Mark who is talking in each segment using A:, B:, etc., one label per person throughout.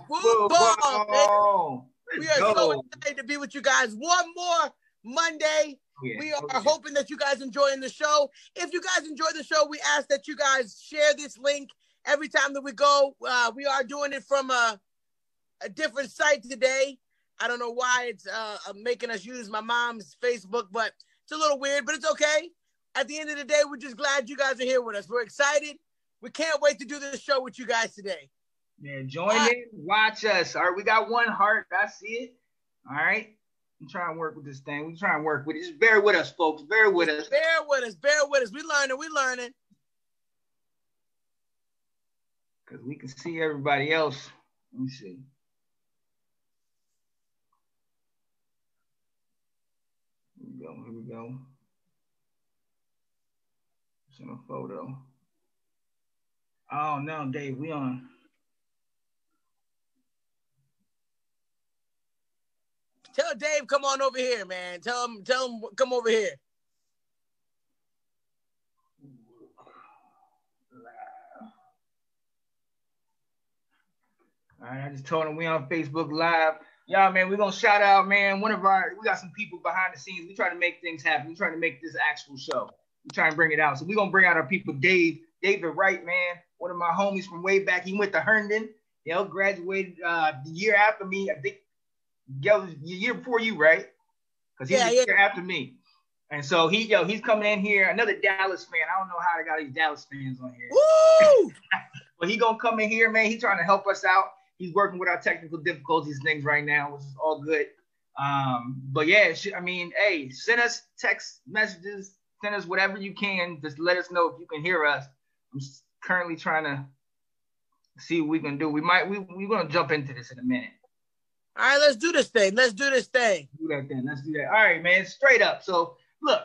A: Football, man. We are
B: go.
A: so excited to be with you guys one more Monday. We are hoping that you guys enjoying the show. If you guys enjoy the show, we ask that you guys share this link every time that we go. We are doing it from a different site today. I don't know why it's making us use my mom's Facebook, but it's a little weird, but it's okay. At the end of the day, we're just glad you guys are here with us. We're excited. We can't wait to do this show with you guys today.
B: Yeah, join in, watch us. All right, we got one heart. I see it. All right. I'm trying to work with this thing. We're trying to work with it. Just bear with us, folks. Bear with us.
A: Bear with us. We learning.
B: Because we can see everybody else. Let me see. Here we go. Send a photo. Oh, no, Dave, we on.
A: Tell Dave, come on over here, man. Tell him, come over here.
B: All right, I just told him we on Facebook Live. Y'all, man, we're going to shout out, man. We got some people behind the scenes. We try to make things happen. We try to make this actual show. We try and bring it out. So we're going to bring out our people. David Wright, man, one of my homies from way back. He went to Herndon. Graduated the year after me. I think the year before you, right? Because he's the year after me. And so he's coming in here. Another Dallas fan. I don't know how they got these Dallas fans on here.
A: Woo!
B: But he going to come in here, man. He's trying to help us out. He's working with our technical difficulties things right now, which is all good. But yeah, hey, send us text messages, send us whatever you can. Just let us know if you can hear us. I'm currently trying to see what we can do. We're going to jump into this in a minute.
A: All right, let's do this thing.
B: Let's do that. All right, man, straight up. So look,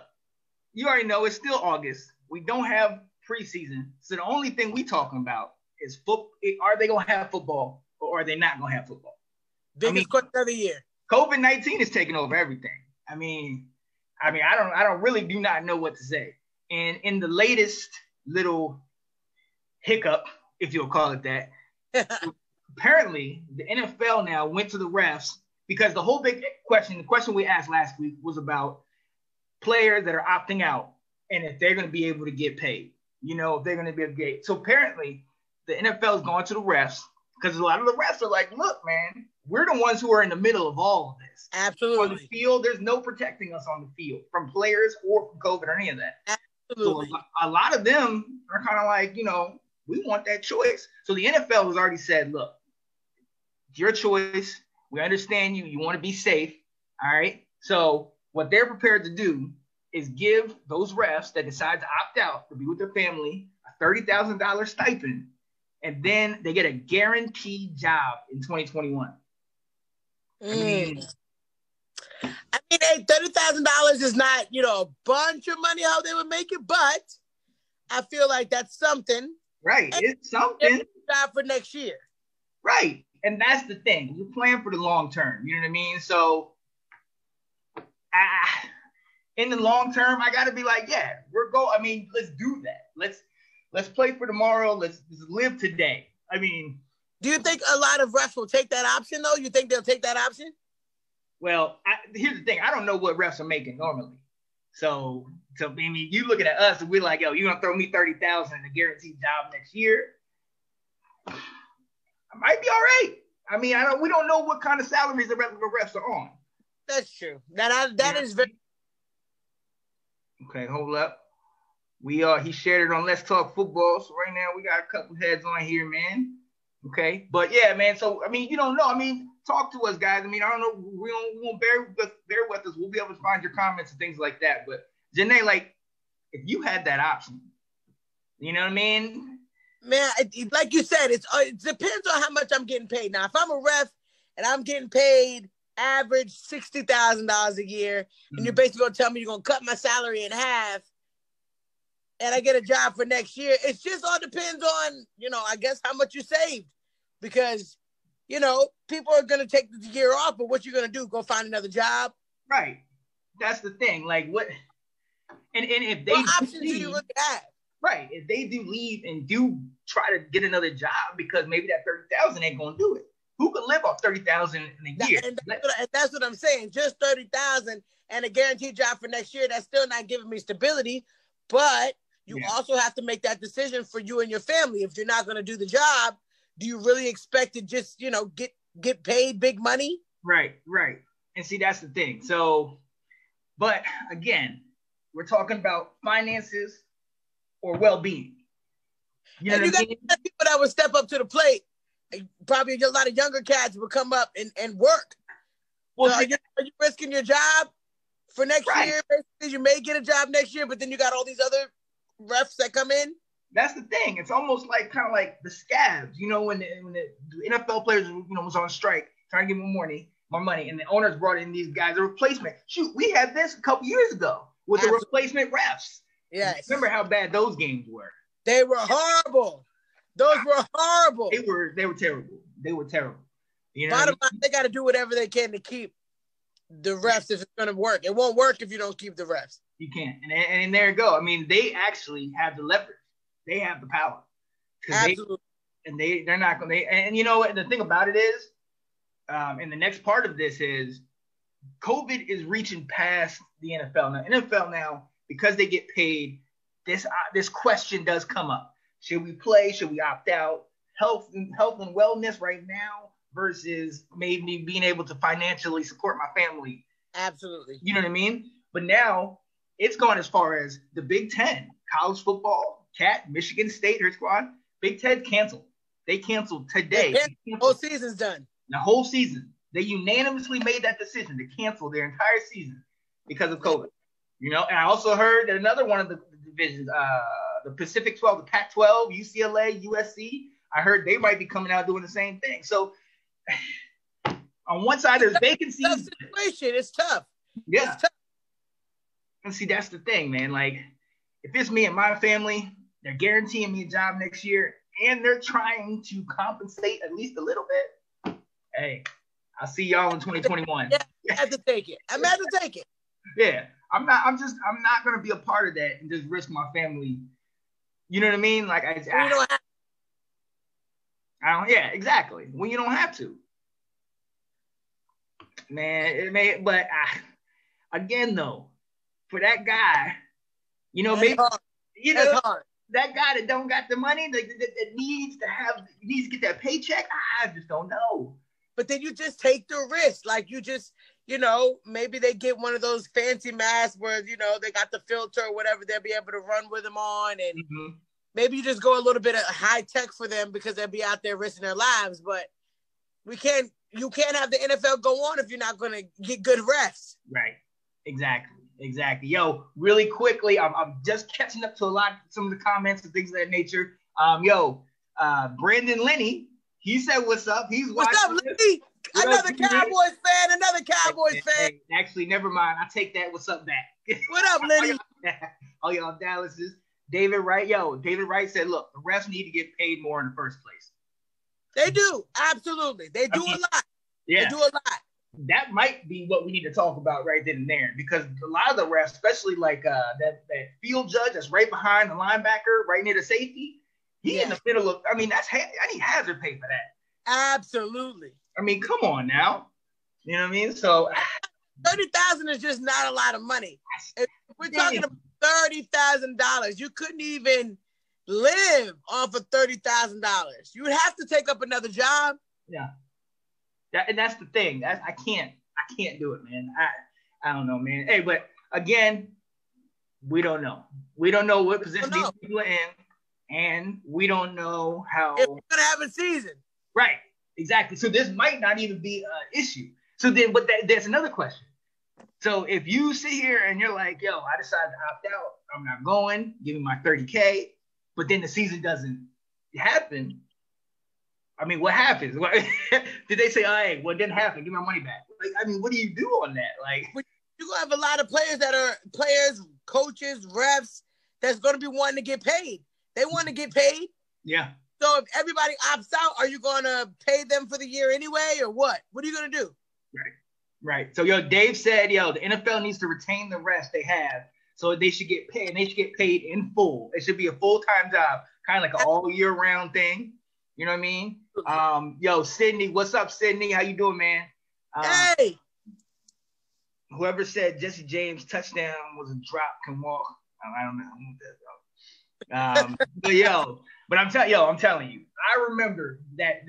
B: you already know it's still August. We don't have preseason. So the only thing we talking about is are they going to have football? Or are they not going to have football?
A: Biggest question of the year.
B: COVID-19 is taking over everything. I do not know what to say. And in the latest little hiccup, if you'll call it that, apparently the NFL now went to the refs because the whole big question, the question we asked last week was about players that are opting out and if they're going to be able to get paid. If they're going to be able to get. So apparently the NFL is going to the refs. Because a lot of the refs are like, look, man, we're the ones who are in the middle of all of this.
A: Absolutely.
B: On the field, there's no protecting us on the field from players or from COVID or any of that.
A: Absolutely.
B: So a lot of them are kind of like, we want that choice. So the NFL has already said, look, it's your choice. We understand you. You want to be safe. All right. So what they're prepared to do is give those refs that decide to opt out to be with their family a $30,000 stipend. And then they get a guaranteed job in 2021.
A: Hey, $30,000 is not, a bunch of money how they would make it, but I feel like that's something.
B: Right, it's something.
A: Job for next year.
B: Right, and that's the thing. You're playing for the long term. You know what I mean? So, in the long term, I got to be like, yeah, let's do that. Let's play for tomorrow. Let's live today.
A: Do you think a lot of refs will take that option, though? You think they'll take that option?
B: Well, here's the thing. I don't know what refs are making normally. So you looking at us and we're like, yo, you're going to throw me $30,000 in a guaranteed job next year? I might be all right. We don't know what kind of salaries the refs are on.
A: That's true. That is very.
B: Okay, hold up. He shared it on Let's Talk Football. So right now we got a couple heads on here, man. Okay. But yeah, man. So, you don't know. Talk to us, guys. I don't know. We won't bear with us. We'll be able to find your comments and things like that. But Janae, if you had that option, you know what I mean?
A: Man, like you said, it depends on how much I'm getting paid. Now, if I'm a ref and I'm getting paid average $60,000 a year, and you're basically going to tell me you're going to cut my salary in half, and I get a job for next year, it just all depends on, I guess how much you saved. Because, people are going to take the year off, but what you're going to do, go find another job?
B: Right. That's the thing. What? And if they
A: what options do you look at?
B: Right. If they do leave and do try to get another job because maybe that $30,000 ain't going to do it. Who could live off $30,000 in a year?
A: And that's what I'm saying. Just $30,000 and a guaranteed job for next year. That's still not giving me stability. But you also have to make that decision for you and your family. If you're not going to do the job, do you really expect to just, get paid big money?
B: Right. And see, that's the thing. So, but again, we're talking about finances or well-being.
A: You got people that would step up to the plate. Probably a lot of younger cats would come up and work. Well, so are you risking your job for next year? Basically, you may get a job next year, but then you got all these other refs that come in.
B: That's the thing. It's almost like kind of like the scabs. When the NFL players was on strike trying to give them more money, and the owners brought in these guys a replacement. Shoot, we had this a couple years ago with the replacement refs.
A: Yes.
B: Remember how bad those games were?
A: They were horrible. Those were horrible.
B: They were terrible. They were terrible.
A: Bottom line, they got to do whatever they can to keep the refs if it's going to work. It won't work if you don't keep the refs.
B: You can't. And there you go. I mean, they actually have the leverage. They have the power.
A: Absolutely.
B: They're not going to. And you know what? The thing about it is, and the next part of this is, COVID is reaching past the NFL. Now, NFL now, because they get paid, this question does come up. Should we play? Should we opt out? Health and wellness right now versus maybe being able to financially support my family.
A: Absolutely.
B: You know what I mean? But now it's gone as far as the Big Ten, college football, Michigan State, her squad, Big Ten canceled. They canceled today.
A: The whole season's done.
B: The whole season. They unanimously made that decision to cancel their entire season because of COVID. And I also heard that another one of the divisions, the Pacific 12, the Pac-12, UCLA, USC, I heard they might be coming out doing the same thing. So on one side, there's vacancies.
A: It's tough.
B: Yeah.
A: It's tough.
B: And see, that's the thing, man. Like, if it's me and my family, they're guaranteeing me a job next year, and they're trying to compensate at least a little bit. Hey, I'll see y'all in 2021.
A: Yeah, I have to take it. I'm going to take it.
B: Yeah. I'm not going to be a part of that and just risk my family. You know what I mean? Like, yeah, exactly. When you don't have to. Man, but again, though, for that guy, maybe, that guy that don't got the money, that needs to get that paycheck, I just don't know.
A: But then you just take the risk. Like, you just, maybe they get one of those fancy masks where, they got the filter or whatever they'll be able to run with them on. And maybe you just go a little bit of high tech for them because they'll be out there risking their lives. But you can't have the NFL go on if you're not going to get good refs.
B: Right. Exactly. Yo, really quickly, I'm just catching up to some of the comments and things of that nature. Brandon Lenny, he said, "What's up?" He's
A: what's up, Lenny? Another Cowboys fan.
B: Hey, actually, never mind. I take that. What's up back?
A: What up, Lenny?
B: All y'all Dallases. David Wright said, "Look, the refs need to get paid more in the first place."
A: They do. Absolutely. They do a lot.
B: Yeah.
A: They do a lot.
B: That might be what we need to talk about right then and there, because a lot of the refs, especially like that field judge that's right behind the linebacker, right near the safety, he in the middle of. I need hazard pay for that.
A: Absolutely.
B: I mean, come on now. You know what I mean? So
A: $30,000 is just not a lot of money. If we're talking about $30,000, you couldn't even live off of $30,000. You would have to take up another job.
B: Yeah. And that's the thing. I can't do it, man. I don't know, man. Hey, but again, we don't know. We don't know what position these people are in, and we don't know how.
A: If we're gonna have a season.
B: Right. Exactly. So this might not even be an issue. So then, but there's another question. So if you sit here and you're like, yo, I decided to opt out, I'm not going, give me my $30K, but then the season doesn't happen. I mean, what happens? Did they say, hey, well, it didn't happen, give my money back? Like, I mean, what do you do on that? Like,
A: you're going to have a lot of players that are players, coaches, refs, that's going to be wanting to get paid. They want to get paid.
B: Yeah.
A: So if everybody opts out, are you going to pay them for the year anyway, or what? What are you going to do?
B: Right. So, Dave said, the NFL needs to retain the refs they have, so they should get paid, and they should get paid in full. It should be a full-time job, kind of like an all-year-round thing. You know what I mean? Yo, Sydney, what's up, Sydney? How you doing, man?
A: Hey.
B: Whoever said Jesse James touchdown was a drop can walk. I don't know. But I'm telling you, I remember that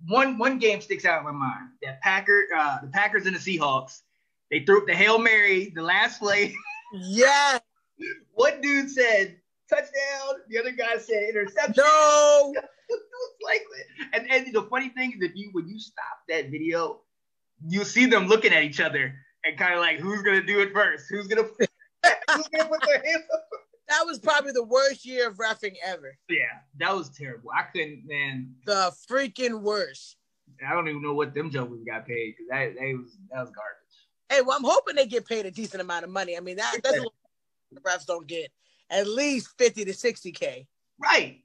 B: one game sticks out in my mind. That the Packers and the Seahawks, they threw up the Hail Mary, the last play.
A: Yeah.
B: One dude said touchdown, the other guy said interception.
A: No.
B: It's like, and the funny thing is, when you stop that video, you see them looking at each other and kind of like, who's gonna do it first? Who's gonna put their hands up?
A: That was probably the worst year of reffing ever.
B: Yeah, that was terrible. I couldn't, man.
A: The freaking worst.
B: I don't even know what them jokers got paid because that was garbage.
A: Hey, well, I'm hoping they get paid a decent amount of money. I mean, that's what the refs don't get. At least 50 to 60K.
B: Right.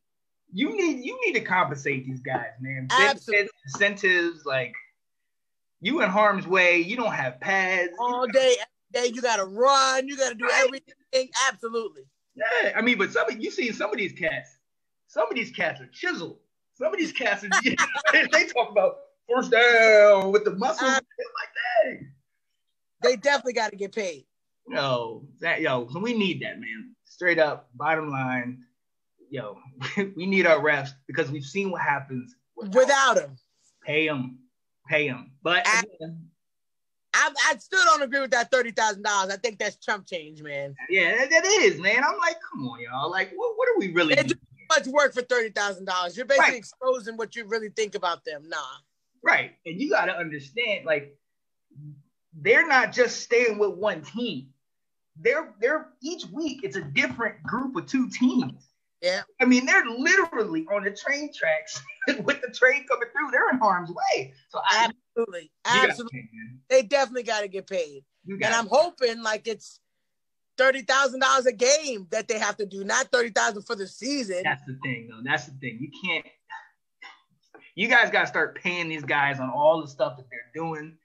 B: You need to compensate these guys, man.
A: Absolutely.
B: Incentives, like, you in harm's way. You don't have pads.
A: All day, every day, you got to run. You got to do everything. Absolutely.
B: Yeah, I mean, but you see some of these cats are chiseled. Some of these cats are, they talk about first down with the muscles like that.
A: They definitely got to get paid.
B: So we need that, man. Straight up, bottom line, we need our refs because we've seen what happens
A: without them.
B: Pay them. But
A: I still don't agree with that $30,000. I think that's chump change, man.
B: Yeah, that is, man. I'm like, come on, y'all. Like, what are we really doing?
A: It's too much work for $30,000. You're basically exposing what you really think about them. Nah.
B: Right. And you got to understand, like, they're not just staying with one team. They're each week, it's a different group of two teams.
A: Yeah.
B: I mean, they're literally on the train tracks with the train coming through. They're in harm's way. So
A: absolutely. They definitely got to get paid. And I'm hoping like it's $30,000 a game that they have to do, not $30,000 for the season.
B: That's the thing, though. That's the thing. You can't. You guys got to start paying these guys on all the stuff that they're doing,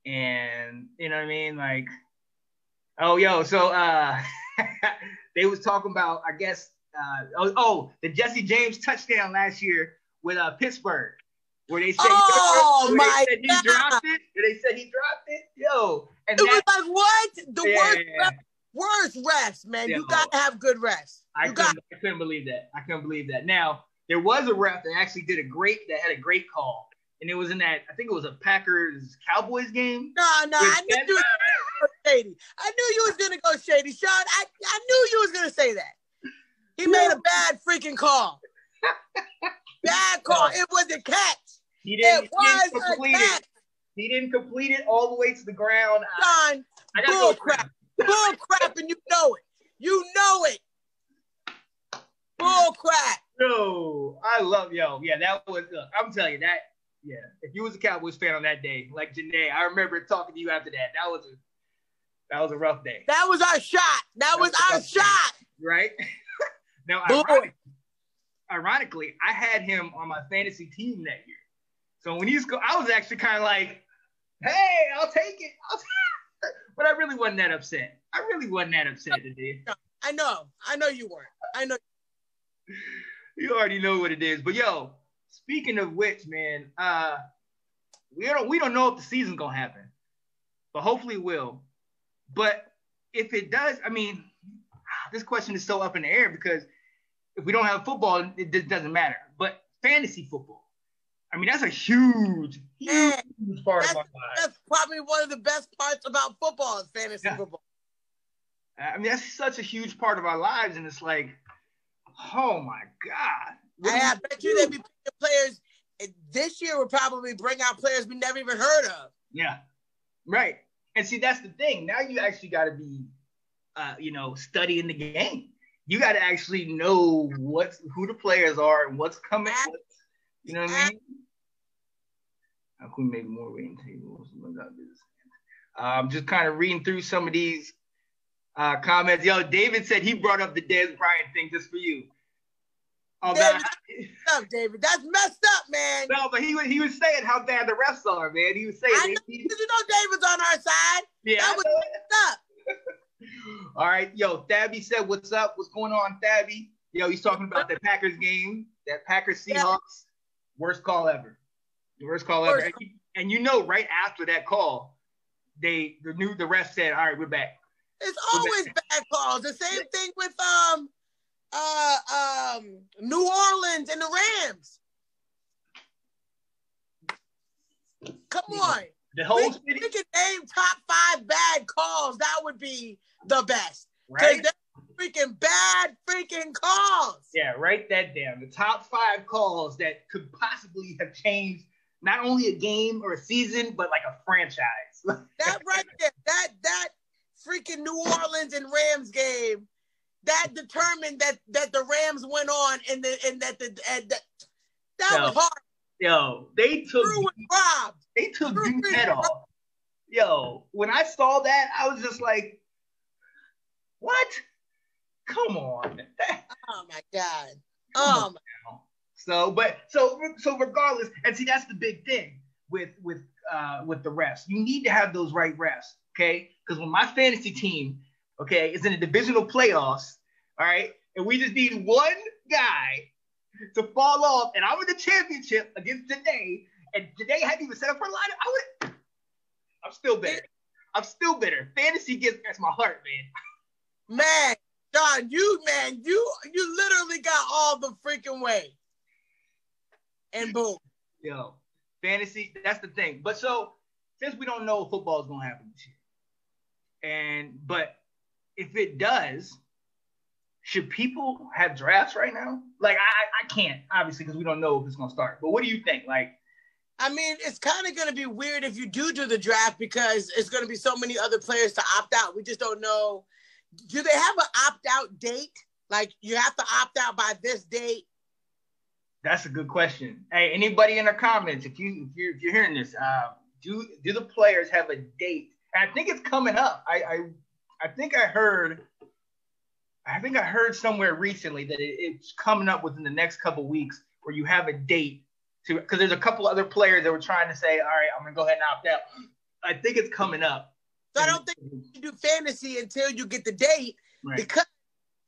B: and you know what I mean, like. So they was talking about, I guess. The Jesse James touchdown last year with Pittsburgh, where they said he dropped it. They said he dropped it. And
A: it was like what? The worst refs, man. You gotta have good refs.
B: I couldn't believe that. Now there was a ref that actually had a great call, and it was in that, I think it was a Packers Cowboys game.
A: No, I knew you was shady. I knew you was gonna go shady, Sean. I knew you was gonna say that. He made a bad freaking call. Bad call. It was a catch.
B: He didn't complete it all the way to the ground.
A: John, bull crap. Bull crap, and you know it. You know it. Bull crap.
B: No, I love that was. I'm telling you that. Yeah, if you was a Cowboys fan on that day, like Janae, I remember talking to you after that. That was a rough day.
A: That was our shot. That was our shot.
B: Right. Now, ironically, I had him on my fantasy team that year. So when I was actually kind of like, hey, I'll take it. But I really wasn't that upset. Today.
A: I know you weren't. I know.
B: You already know what it is. But speaking of which, man, we don't know if the season's gonna happen, but hopefully it will. But if it does, I mean, this question is so up in the air because if we don't have football, it doesn't matter. But fantasy football, I mean, that's a huge part of our lives.
A: That's probably one of the best parts about football is fantasy football.
B: I mean, that's such a huge part of our lives, and it's like, oh my God.
A: I bet you they'd be picking players this year. Would probably bring out players we never even heard of.
B: Yeah, right. And see, that's the thing. Now you actually got to be, studying the game. You got to actually know who the players are and what's coming. You know what I mean? How can we make more waiting tables? I'm just kind of reading through some of these comments. David said he brought up the Dez Bryant thing just for you.
A: David, that's messed up, man.
B: No, but he was saying how bad the refs are, man. He was saying,
A: David's on our side.
B: Yeah,
A: that was messed up.
B: All right, Thabby said, "What's up? What's going on, Thabby?" He's talking about the Packers game, that Packers Seahawks. Worst call ever. The worst call ever. And you know, right after that call, the ref said, "All right, we're back."
A: It's always bad calls. The same thing with New Orleans and the Rams. Come on.
B: The whole city.
A: We could name top 5 bad calls. That would be the best.
B: Right?
A: Freaking bad freaking calls.
B: Yeah, write that down. The top 5 calls that could possibly have changed not only a game or a season, but like a franchise.
A: That right there, that freaking New Orleans and Rams game, that determined that the Rams went on and that was hard.
B: Yo, they took Duke's head off. Yo, when I saw that, I was just like, what? Come on.
A: Oh my God. Oh my.
B: So regardless, and see, that's the big thing with the refs. You need to have those right refs, okay? Because when my fantasy team, okay, is in the divisional playoffs, all right, and we just need one guy to fall off, and I'm in the championship against Janae, and Janae hadn't even set up her lineup, I'm still bitter. Fantasy gets my heart, man.
A: Man, John, you literally got all the freaking way. And boom.
B: Yo, fantasy, that's the thing. But so, since we don't know if football is going to happen this year, but if it does, should people have drafts right now? Like, I can't, obviously, because we don't know if it's going to start. But what do you think? Like,
A: I mean, it's kind of going to be weird if you do the draft because it's going to be so many other players to opt out. We just don't know. Do they have an opt-out date? Like, you have to opt out by this date?
B: That's a good question. Hey, anybody in the comments, if you're hearing this, do the players have a date? And I think it's coming up. I think I heard somewhere recently that it's coming up within the next couple of weeks where you have a date to, because there's a couple other players that were trying to say, all right, I'm gonna go ahead and opt out. I think it's coming up.
A: So I don't think you do fantasy until you get the date,
B: right?
A: Because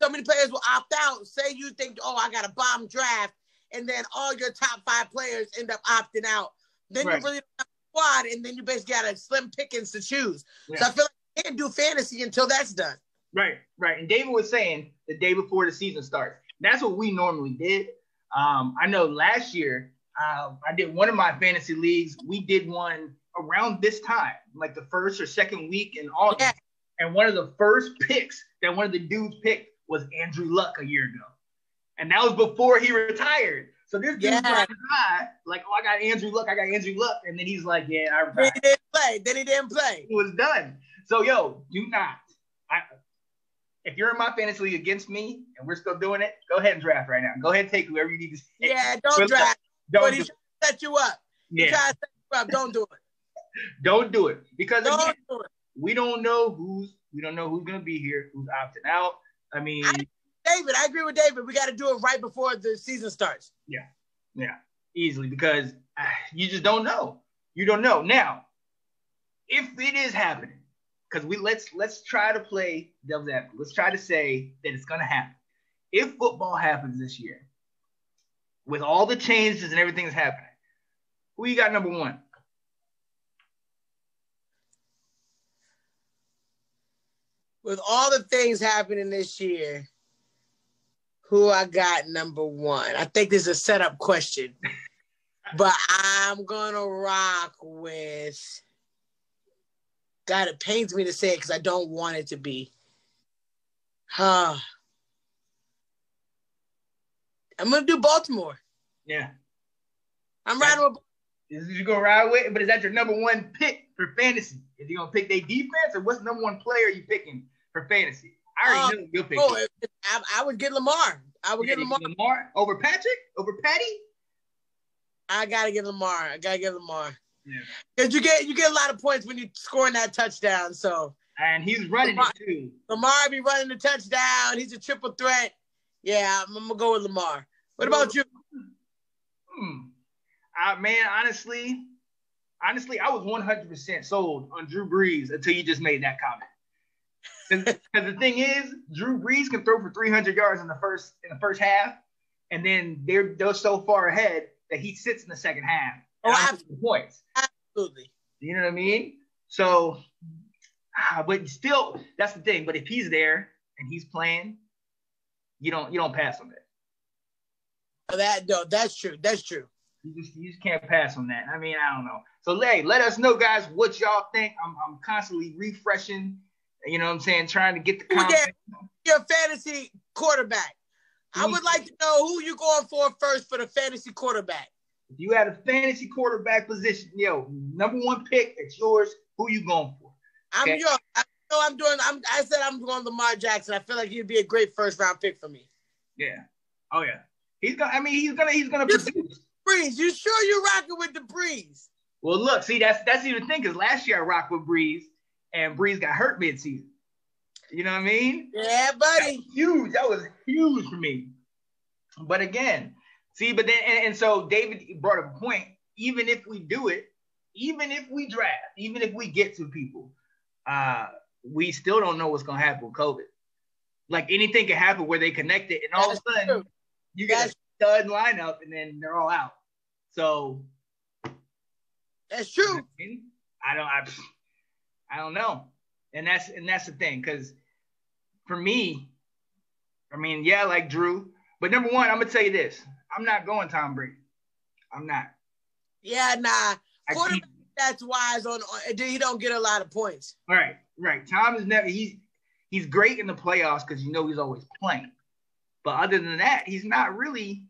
A: so many players will opt out. Say you think, oh, I got a bomb draft, and then all your top 5 players end up opting out. Then
B: right.
A: You really don't have a squad, and then you basically got a slim pickings to choose.
B: Yeah.
A: So I feel like you can't do fantasy until that's done.
B: Right. And David was saying the day before the season starts. That's what we normally did. I know last year I did one of my fantasy leagues. We did one around this time, like the first or second week in August. Yeah. And one of the first picks that one of the dudes picked was Andrew Luck a year ago. And that was before he retired. So this dude's trying to hide, like, oh, I got Andrew Luck. And then he's like, yeah, I retired.
A: Then he didn't play.
B: He was done. So, do not. If you're in my fantasy league against me and we're still doing it, go ahead and draft right now. Go ahead and take whoever you need to take.
A: Yeah, don't draft. But he's trying to set you up.
B: Yeah.
A: He's trying to set you up. Don't do it.
B: Don't do it. Because again, we don't know who's going to be here, who's opting out. I mean,
A: David, I agree with David. We got to do it right before the season starts.
B: Yeah, easily, because you just don't know. You don't know. Now, if it is happening, because let's try to play devil's advocate. Let's try to say that it's going to happen. If football happens this year, with all the changes and everything that's happening, who you got number 1?
A: With all the things happening this year, who I got number 1? I think this is a setup question, but I'm going to rock with, God, it pains me to say it because I don't want it to be. I'm going to do Baltimore.
B: Yeah.
A: I'm riding with.
B: Is you going to ride with? But is that your number 1 pick for fantasy? Is you going to pick their defense, or what's the number 1 player you picking for fantasy? I already know you'll pick.
A: I would get Lamar.
B: Lamar over Patrick? Over Patty?
A: I got to get Lamar.
B: Yeah.
A: Because you get a lot of points when you're scoring that touchdown. So.
B: And he's running it too.
A: Lamar be running the touchdown. He's a triple threat. Yeah, I'm gonna go with Lamar. What about you?
B: Man, honestly, I was 100% sold on Drew Brees until you just made that comment. Because the thing is, Drew Brees can throw for 300 yards in the first half, and then they're so far ahead that he sits in the second half.
A: Absolutely.
B: Points.
A: Absolutely.
B: You know what I mean? So, but still, that's the thing. But if he's there and he's playing, you don't pass on that.
A: That's true. That's true.
B: You just can't pass on that. I mean, I don't know. So, let us know, guys, what y'all think. I'm constantly refreshing. You know what I'm saying? Trying to get the comments.
A: Your fantasy quarterback. I would like to know who you going for first for the fantasy quarterback.
B: If you had a fantasy quarterback position, number one pick, it's yours. Who you going for?
A: Okay? I said I'm going Lamar Jackson. I feel like he'd be a great first round pick for me.
B: Yeah. Oh yeah. He's gonna produce.
A: Breeze, you sure you're rocking with the Breeze?
B: Well, look, see, that's even the thing, because last year I rocked with Breeze, and Breeze got hurt mid-season. You know what I mean?
A: Yeah, buddy.
B: That was huge for me. But again, see, but then, and so David brought up a point. Even if we do it, even if we draft, even if we get to people, we still don't know what's going to happen with COVID. Like, anything can happen where they connect it, and all of a sudden, you get a stud lineup, and then they're all out. So
A: that's true.
B: I don't know, and that's the thing, because for me, I mean, yeah, like Drew, but number one, I'm gonna tell you this: I'm not going Tom Brady. I'm not.
A: Yeah, nah. Quarterback that's wise on. He don't get a lot of points.
B: Right. Tom is never. He's great in the playoffs because he's always playing. But other than that, he's not really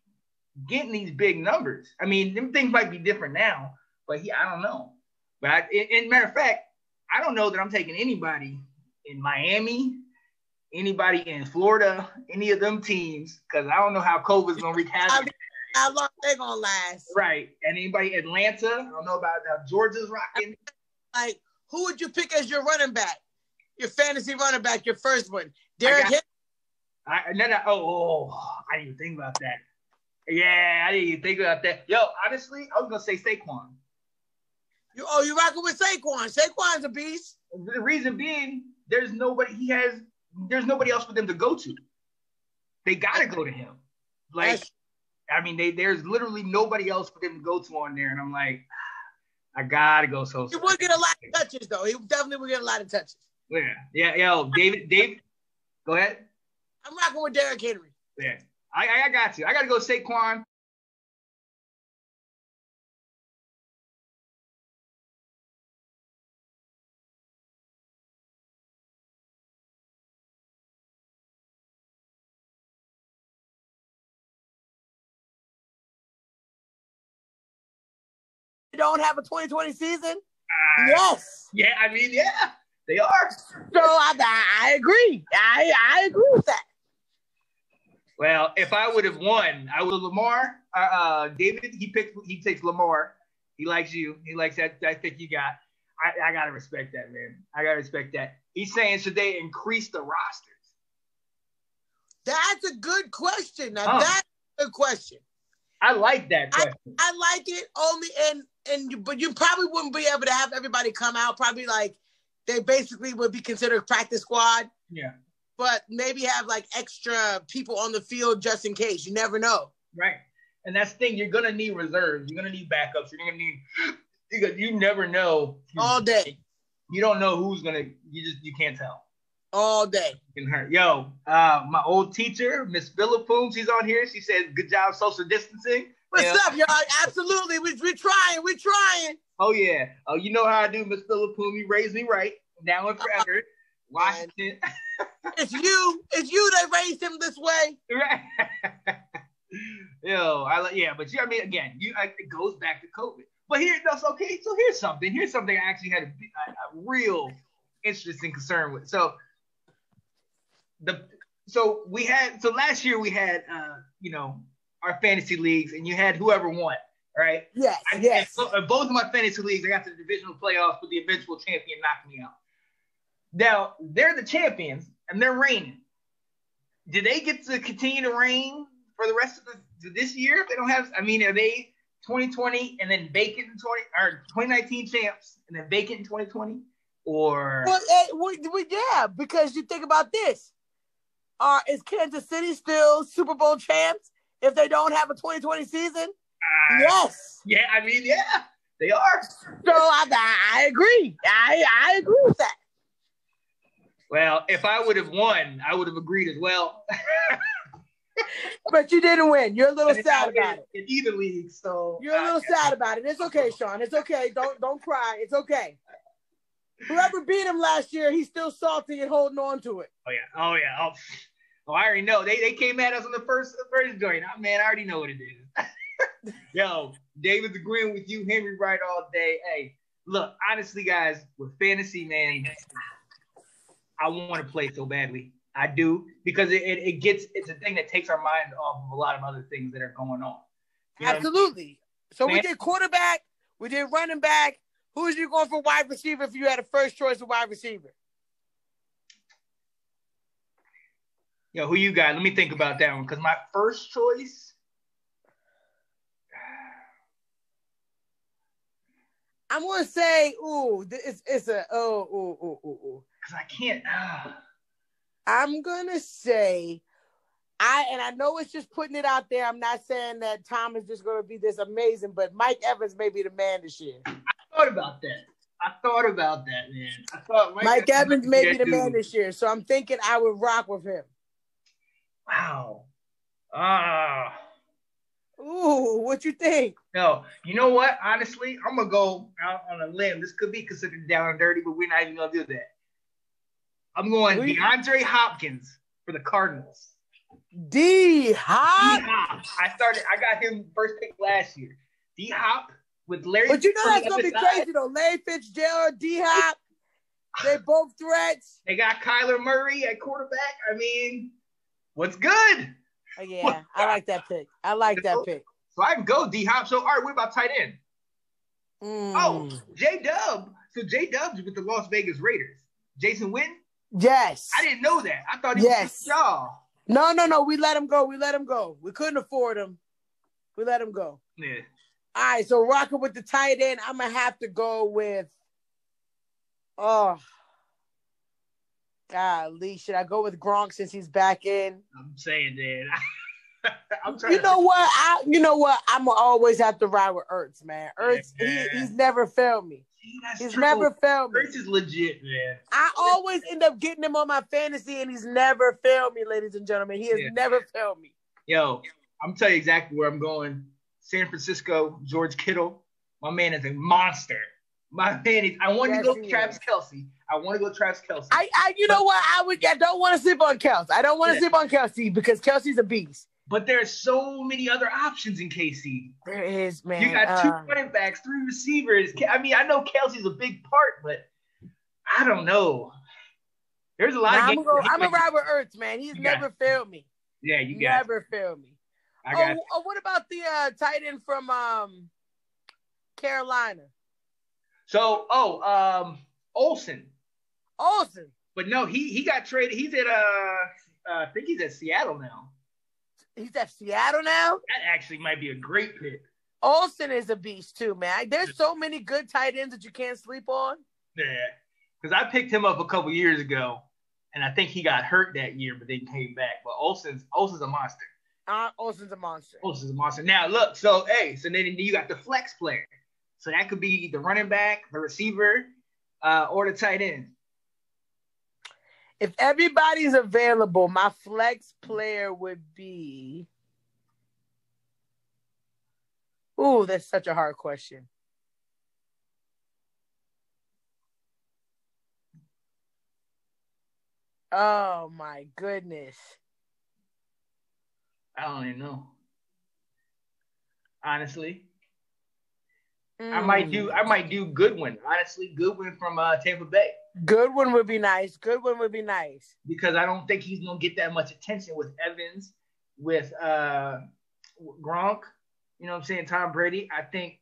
B: getting these big numbers. I mean, them things might be different now, but I don't know. But in matter of fact, I don't know that I'm taking anybody in Miami, anybody in Florida, any of them teams, because I don't know how COVID's going to wreak havoc.
A: How long they going to last?
B: Right. And anybody in Atlanta, I don't know about how Georgia's rocking.
A: Like, who would you pick as your running back? Your fantasy running back, your first one? Derrick Henry?
B: I didn't even think about that. Yeah, I didn't even think about that. Yo, honestly, I was going to say Saquon.
A: You rocking with Saquon. Saquon's a beast.
B: The reason being, there's nobody else for them to go to. They got to go to him. Like, I mean, there's literally nobody else for them to go to on there. And I'm like, I got to go so.
A: He would get a lot of touches, though. He definitely would get a lot of touches.
B: Yeah. Yo, David, go ahead.
A: I'm rocking with Derrick Henry.
B: Yeah, I got you. I got to go Saquon.
A: Don't have a 2020 season? Yes.
B: Yeah, I mean, yeah, they are.
A: So I agree. I agree with that.
B: Well, if I would have won, I would Lamar. David, he takes Lamar. He likes you. He likes that pick you got. I gotta respect that, man. I gotta respect that. He's saying, should they increase the rosters?
A: That's a good question. Now that's a good question.
B: I like that question.
A: I like it only but you probably wouldn't be able to have everybody come out. Probably like they basically would be considered practice squad.
B: Yeah.
A: But maybe have like extra people on the field just in case. You never know.
B: Right. And that's the thing. You're gonna need reserves. You're gonna need backups. You're gonna need because you never know.
A: All day.
B: You don't know who's gonna. You can't tell.
A: All day.
B: Yo, my old teacher, Miss Philippoon, she's on here. She said, "Good job social distancing."
A: What's up, y'all? Absolutely, we're trying.
B: Oh yeah. Oh, you know how I do, Miss Philippoon. You raised me right, now and forever. Washington.
A: It's you that raised him this way.
B: Right. Yo, but I mean, again, it goes back to COVID. But that's okay. So here's something. I actually had a real interesting concern with. So last year we had our fantasy leagues, and you had whoever won, right?
A: Yes.
B: Both of my fantasy leagues, I got to the divisional playoffs, but the eventual champion knocked me out. Now they're the champions and they're reigning. Do they get to continue to reign for the rest of this year? If they don't have, are they 2020 and then vacant in 2019 champs and then vacant in 2020? Or
A: yeah, because you think about this. Is Kansas City still Super Bowl champs if they don't have a 2020 season? Yes.
B: Yeah, I mean, yeah, they are.
A: So I agree. I agree with that.
B: Well, if I would have won, I would have agreed as well.
A: But you didn't win. You're a little sad about it.
B: In either league, so
A: you're a little sad about it. It's okay, Sean. It's okay. Don't cry. It's okay. Whoever beat him last year, he's still salty and holding on to it.
B: Oh yeah. Oh, I already know. They came at us on the first joint. Man, I already know what it is. Yo, David's agreeing with you, Henry, right all day. Hey, look, honestly, guys, with fantasy, man, I want to play so badly. I do, because it's a thing that takes our mind off of a lot of other things that are going on.
A: You know Absolutely. So we did quarterback, we did running back. Who's you going for wide receiver if you had a first choice of wide receiver?
B: Yo, who you got? Let me think about that one, because my first choice,
A: I'm gonna say, it's a
B: because I can't.
A: I'm gonna say, I know it's just putting it out there. I'm not saying that Tom is just gonna be this amazing, but Mike Evans may be the man this year.
B: I thought about that, man. I thought
A: Mike Evans may be the man this year, so I'm thinking I would rock with him.
B: Wow.
A: What you think?
B: No, you know what? Honestly, I'm gonna go out on a limb. This could be considered down and dirty, but we're not even gonna do that. I'm going DeAndre Hopkins for the Cardinals.
A: D-Hop?
B: I got him first pick last year. D-Hop with Larry.
A: But you know that's going to be crazy, though. Larry Fitzgerald, D-Hop, they both threats.
B: They got Kyler Murray at quarterback. I mean, what's good?
A: Yeah, I like that pick.
B: So I can go D-Hop. So, all right, what about tight end? Oh, J-Dub. So J-Dub's with the Las Vegas Raiders. Jason Witten?
A: Yes.
B: I didn't know that. I thought he was with y'all.
A: No. We let him go. We couldn't afford him. We let him go.
B: Yeah.
A: All right, so rocking with the tight end, I'm going to have to go with, golly, should I go with Gronk since he's back in?
B: I'm saying that. I'm trying
A: you know what? I'm going to always have to ride with Ertz, man. Ertz, he's never failed me. He's never failed me.
B: Ertz is legit, man.
A: I always end up getting him on my fantasy, and he's never failed me, ladies and gentlemen. He has never failed me.
B: Yo, I'm telling you exactly where I'm going. San Francisco, George Kittle. My man is a monster. My man is. I want to go Travis Kelce.
A: You know what? I don't want to sleep on Kelce. I don't want to sleep on Kelce because Kelsey's a beast.
B: But there's so many other options in KC.
A: There is, man.
B: You got 2 running backs, 3 receivers. I mean, I know Kelsey's a big part, but I don't know. There's a lot of games.
A: I'm a ride with Ertz, man. He's never failed me.
B: Yeah, you got
A: never failed me. What about the tight end from Carolina?
B: So, Olsen. But no, he got traded. He's at I think he's at Seattle now.
A: He's at Seattle now?
B: That actually might be a great pick.
A: Olsen is a beast too, man. There's so many good tight ends that you can't sleep on.
B: Yeah, because I picked him up a couple years ago, and I think he got hurt that year, but then came back. But Olsen's a monster.
A: Olsen's a monster.
B: Now, look, so then you got the flex player. So that could be the running back, the receiver, or the tight end.
A: If everybody's available, my flex player would be... Ooh, that's such a hard question. Oh, my goodness.
B: I don't even know. Honestly. I might do Goodwin. Honestly, Goodwin from Tampa Bay.
A: Goodwin would be nice.
B: Because I don't think he's gonna get that much attention with Evans, with Gronk. You know what I'm saying? Tom Brady. I think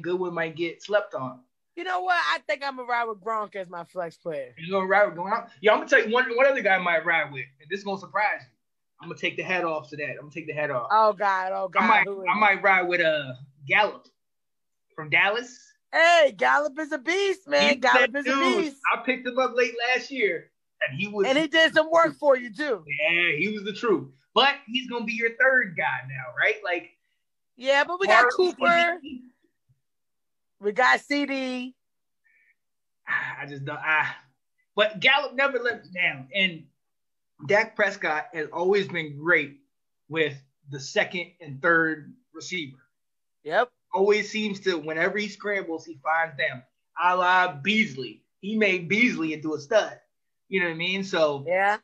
B: Goodwin might get slept on.
A: You know what? I think I'm gonna ride with Gronk as my flex player.
B: You gonna ride with Gronk? Yeah, I'm gonna tell you one other guy I might ride with, and this is gonna surprise you. I'm gonna take the hat off to that.
A: Oh God.
B: I might ride with Gallup from Dallas.
A: Hey, Gallup is a beast, man. Gallup is a beast.
B: I picked him up late last year, and he
A: did some work for you too.
B: Yeah, he was the truth. But he's gonna be your third guy now, right? Like,
A: Yeah, but we got Cooper. We got CD.
B: I just don't. But Gallup never let us down. And Dak Prescott has always been great with the second and third receiver.
A: Yep.
B: Always seems to, whenever he scrambles, he finds them. A la Beasley. He made Beasley into a stud. You know what I mean? So
A: yeah.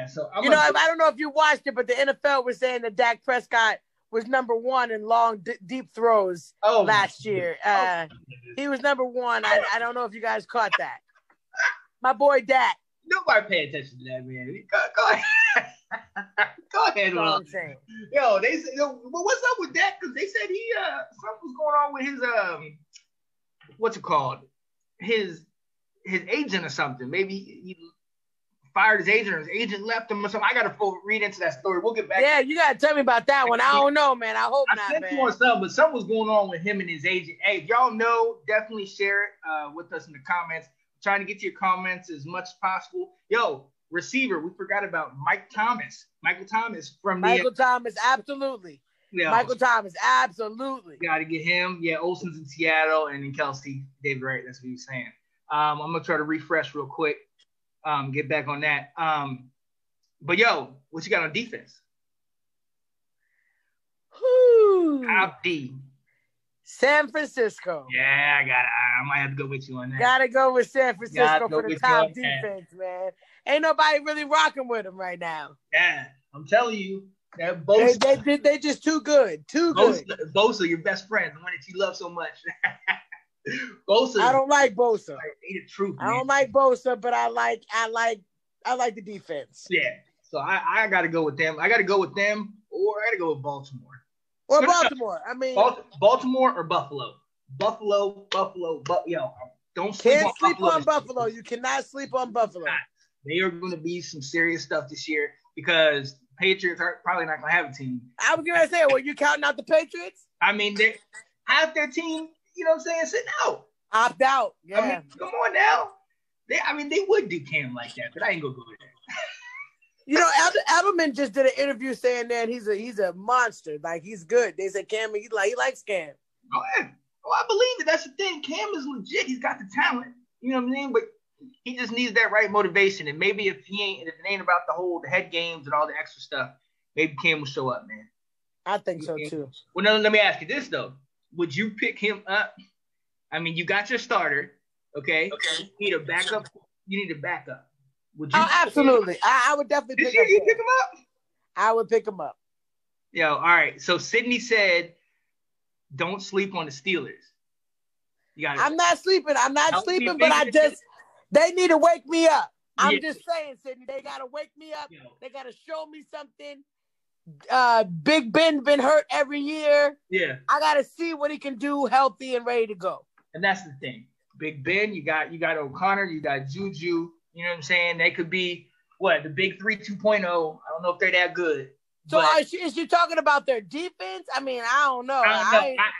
B: So
A: I don't know if you watched it, but the NFL was saying that Dak Prescott was number one in long, deep throws last year. He was number one. I don't know if you guys caught that. My boy Dak.
B: Nobody pay attention to that, man. Go ahead. Go ahead. Yo, they said, what's up with Dak? Because they said something was going on with his what's it called? His agent or something. Maybe he fired his agent, or his agent left him or something. I gotta read into that story. We'll get back.
A: Yeah, you gotta tell me about that one. I don't know, man. I hope not, man. I sent you on
B: something, but something was going on with him and his agent. Hey, if y'all know, definitely share it with us in the comments. I'm trying to get to your comments as much as possible. Yo, receiver, we forgot about Michael Thomas,
A: absolutely. Yeah, Michael Thomas, absolutely.
B: Got to get him. Yeah, Olsen's in Seattle, and then Kelsey, David Wright. That's what he was saying. I'm gonna try to refresh real quick. Get back on that. But yo, what you got on defense? Top D.
A: San Francisco.
B: Yeah, I might have to go with you on that.
A: Gotta go with San Francisco for the top defense, man. Ain't nobody really rocking with them right now.
B: Yeah, I'm telling you. That Bosa,
A: they just too good.
B: Bosa, your best friend, the one that you love so much. Bosa.
A: I don't like Bosa.
B: The truth, man.
A: I don't like Bosa, but I like the defense.
B: Yeah. So I got to go with them. I got to go with them, or I got to go with Baltimore.
A: Or Baltimore. I mean,
B: Baltimore or Buffalo. Buffalo. Yo, don't sleep
A: on Buffalo. You cannot sleep on Buffalo.
B: They are going to be some serious stuff this year because Patriots are probably not going to have a team.
A: I was going to say, you counting out the Patriots?
B: I mean, half their team, you know what I'm saying, sitting out.
A: Opt out. Yeah.
B: I mean, come on now. They would do Cam like that, but I ain't going to go with that.
A: You know, Edelman just did an interview saying that he's a monster. Like, he's good. They said Cam, he likes Cam.
B: Oh, yeah. Oh, I believe it. That's the thing. Cam is legit. He's got the talent. You know what I mean? But he just needs that right motivation. And maybe if it ain't about the head games and all the extra stuff, maybe Cam will show up, man.
A: I think so too.
B: Well, no, let me ask you this though. Would you pick him up? I mean, you got your starter, okay? You need a backup. Would you?
A: Oh, absolutely. I would definitely pick him up.
B: You pick him up?
A: I would pick him up.
B: Yo, all right. So Sydney said, don't sleep on the Steelers.
A: I'm not sleeping, but they need to wake me up. I'm just saying, Sydney, they got to wake me up. They got to show me something. Big Ben been hurt every year.
B: Yeah.
A: I got to see what he can do healthy and ready to go.
B: And that's the thing. Big Ben, you got O'Connor, you got Juju. You know what I'm saying? They could be, the big 3 2.0. I don't know if they're that good.
A: So is she talking about their defense? I mean, I don't know.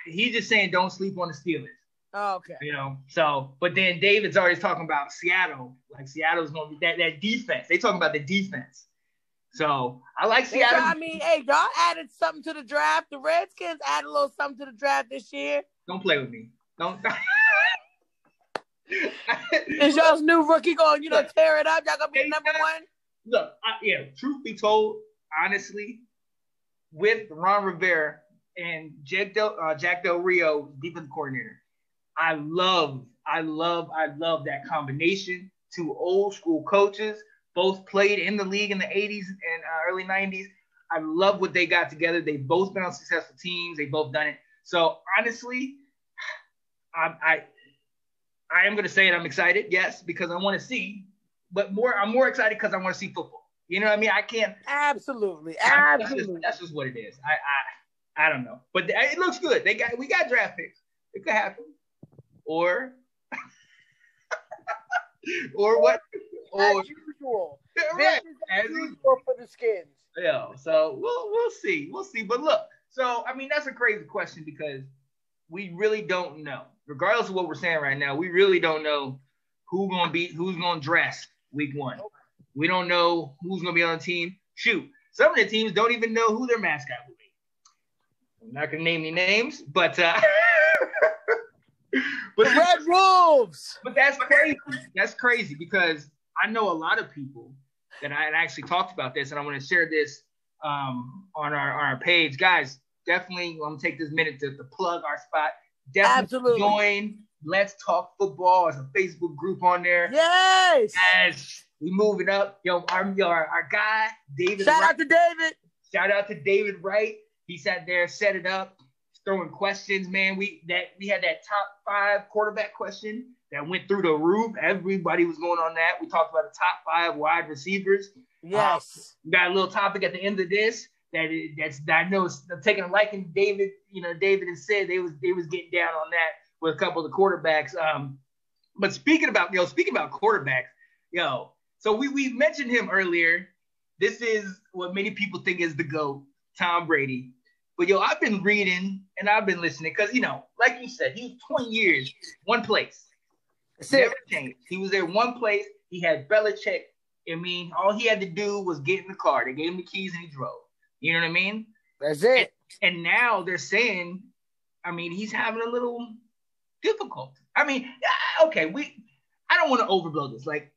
B: He's just saying don't sleep on the Steelers.
A: Oh, okay.
B: You know, so, but then David's already talking about Seattle. Like, Seattle's going to be that defense. They talking about the defense. So, I like Seattle.
A: I mean, hey, y'all added something to the draft. The Redskins added a little something to the draft this year.
B: Don't play with me. Don't.
A: Is y'all's new rookie going, tear it up? Y'all going to be number one?
B: Look, truth be told, honestly, with Ron Rivera and Jack Del Rio, defensive coordinator, I love that combination. 2 old school coaches, both played in the league in the 80s and early 90s. I love what they got together. They've both been on successful teams. They've both done it. So honestly, I am going to say it. I'm excited, yes, because I want to see. But I'm more excited because I want to see football. You know what I mean? I can't.
A: Absolutely.
B: That's just what it is. I don't know, but it looks good. We got draft picks. It could happen. Or what?
A: As usual.
B: Right.
A: As usual for the Skins.
B: Yeah. So we'll see. We'll see. But look, so I mean that's a crazy question because we really don't know. Regardless of what we're saying right now, we really don't know who's gonna dress week 1. We don't know who's gonna be on the team. Shoot, some of the teams don't even know who their mascot will be. I'm not gonna name any names, but but
A: the Red Wolves.
B: But that's crazy. That's crazy because I know a lot of people that I had actually talked about this, and I want to share this on our page, guys. Definitely, I'm gonna take this minute to plug our spot. Definitely join Let's Talk Football. There's a Facebook group on there.
A: Yes.
B: As we moving up, our guy David.
A: Shout out to David.
B: Shout out to David Wright. He sat there, set it up, throwing questions. Man, we had that top 5 quarterback question that went through the roof. Everybody was going on that. We talked about the top 5 wide receivers.
A: Yes.
B: We got a little topic at the end of this that I know is taking a liking to David. David and Sid, they was getting down on that with a couple of the quarterbacks. But speaking about quarterbacks, so we mentioned him earlier. This is what many people think is the GOAT, Tom Brady. But I've been reading and I've been listening because like you said, he was 20 years, one place. Never changed. He was there one place. He had Belichick. I mean, all he had to do was get in the car. They gave him the keys and he drove. You know what I mean?
A: That's it.
B: And now they're saying, I mean, he's having a little difficulty. I mean, okay, I don't want to overblow this. Like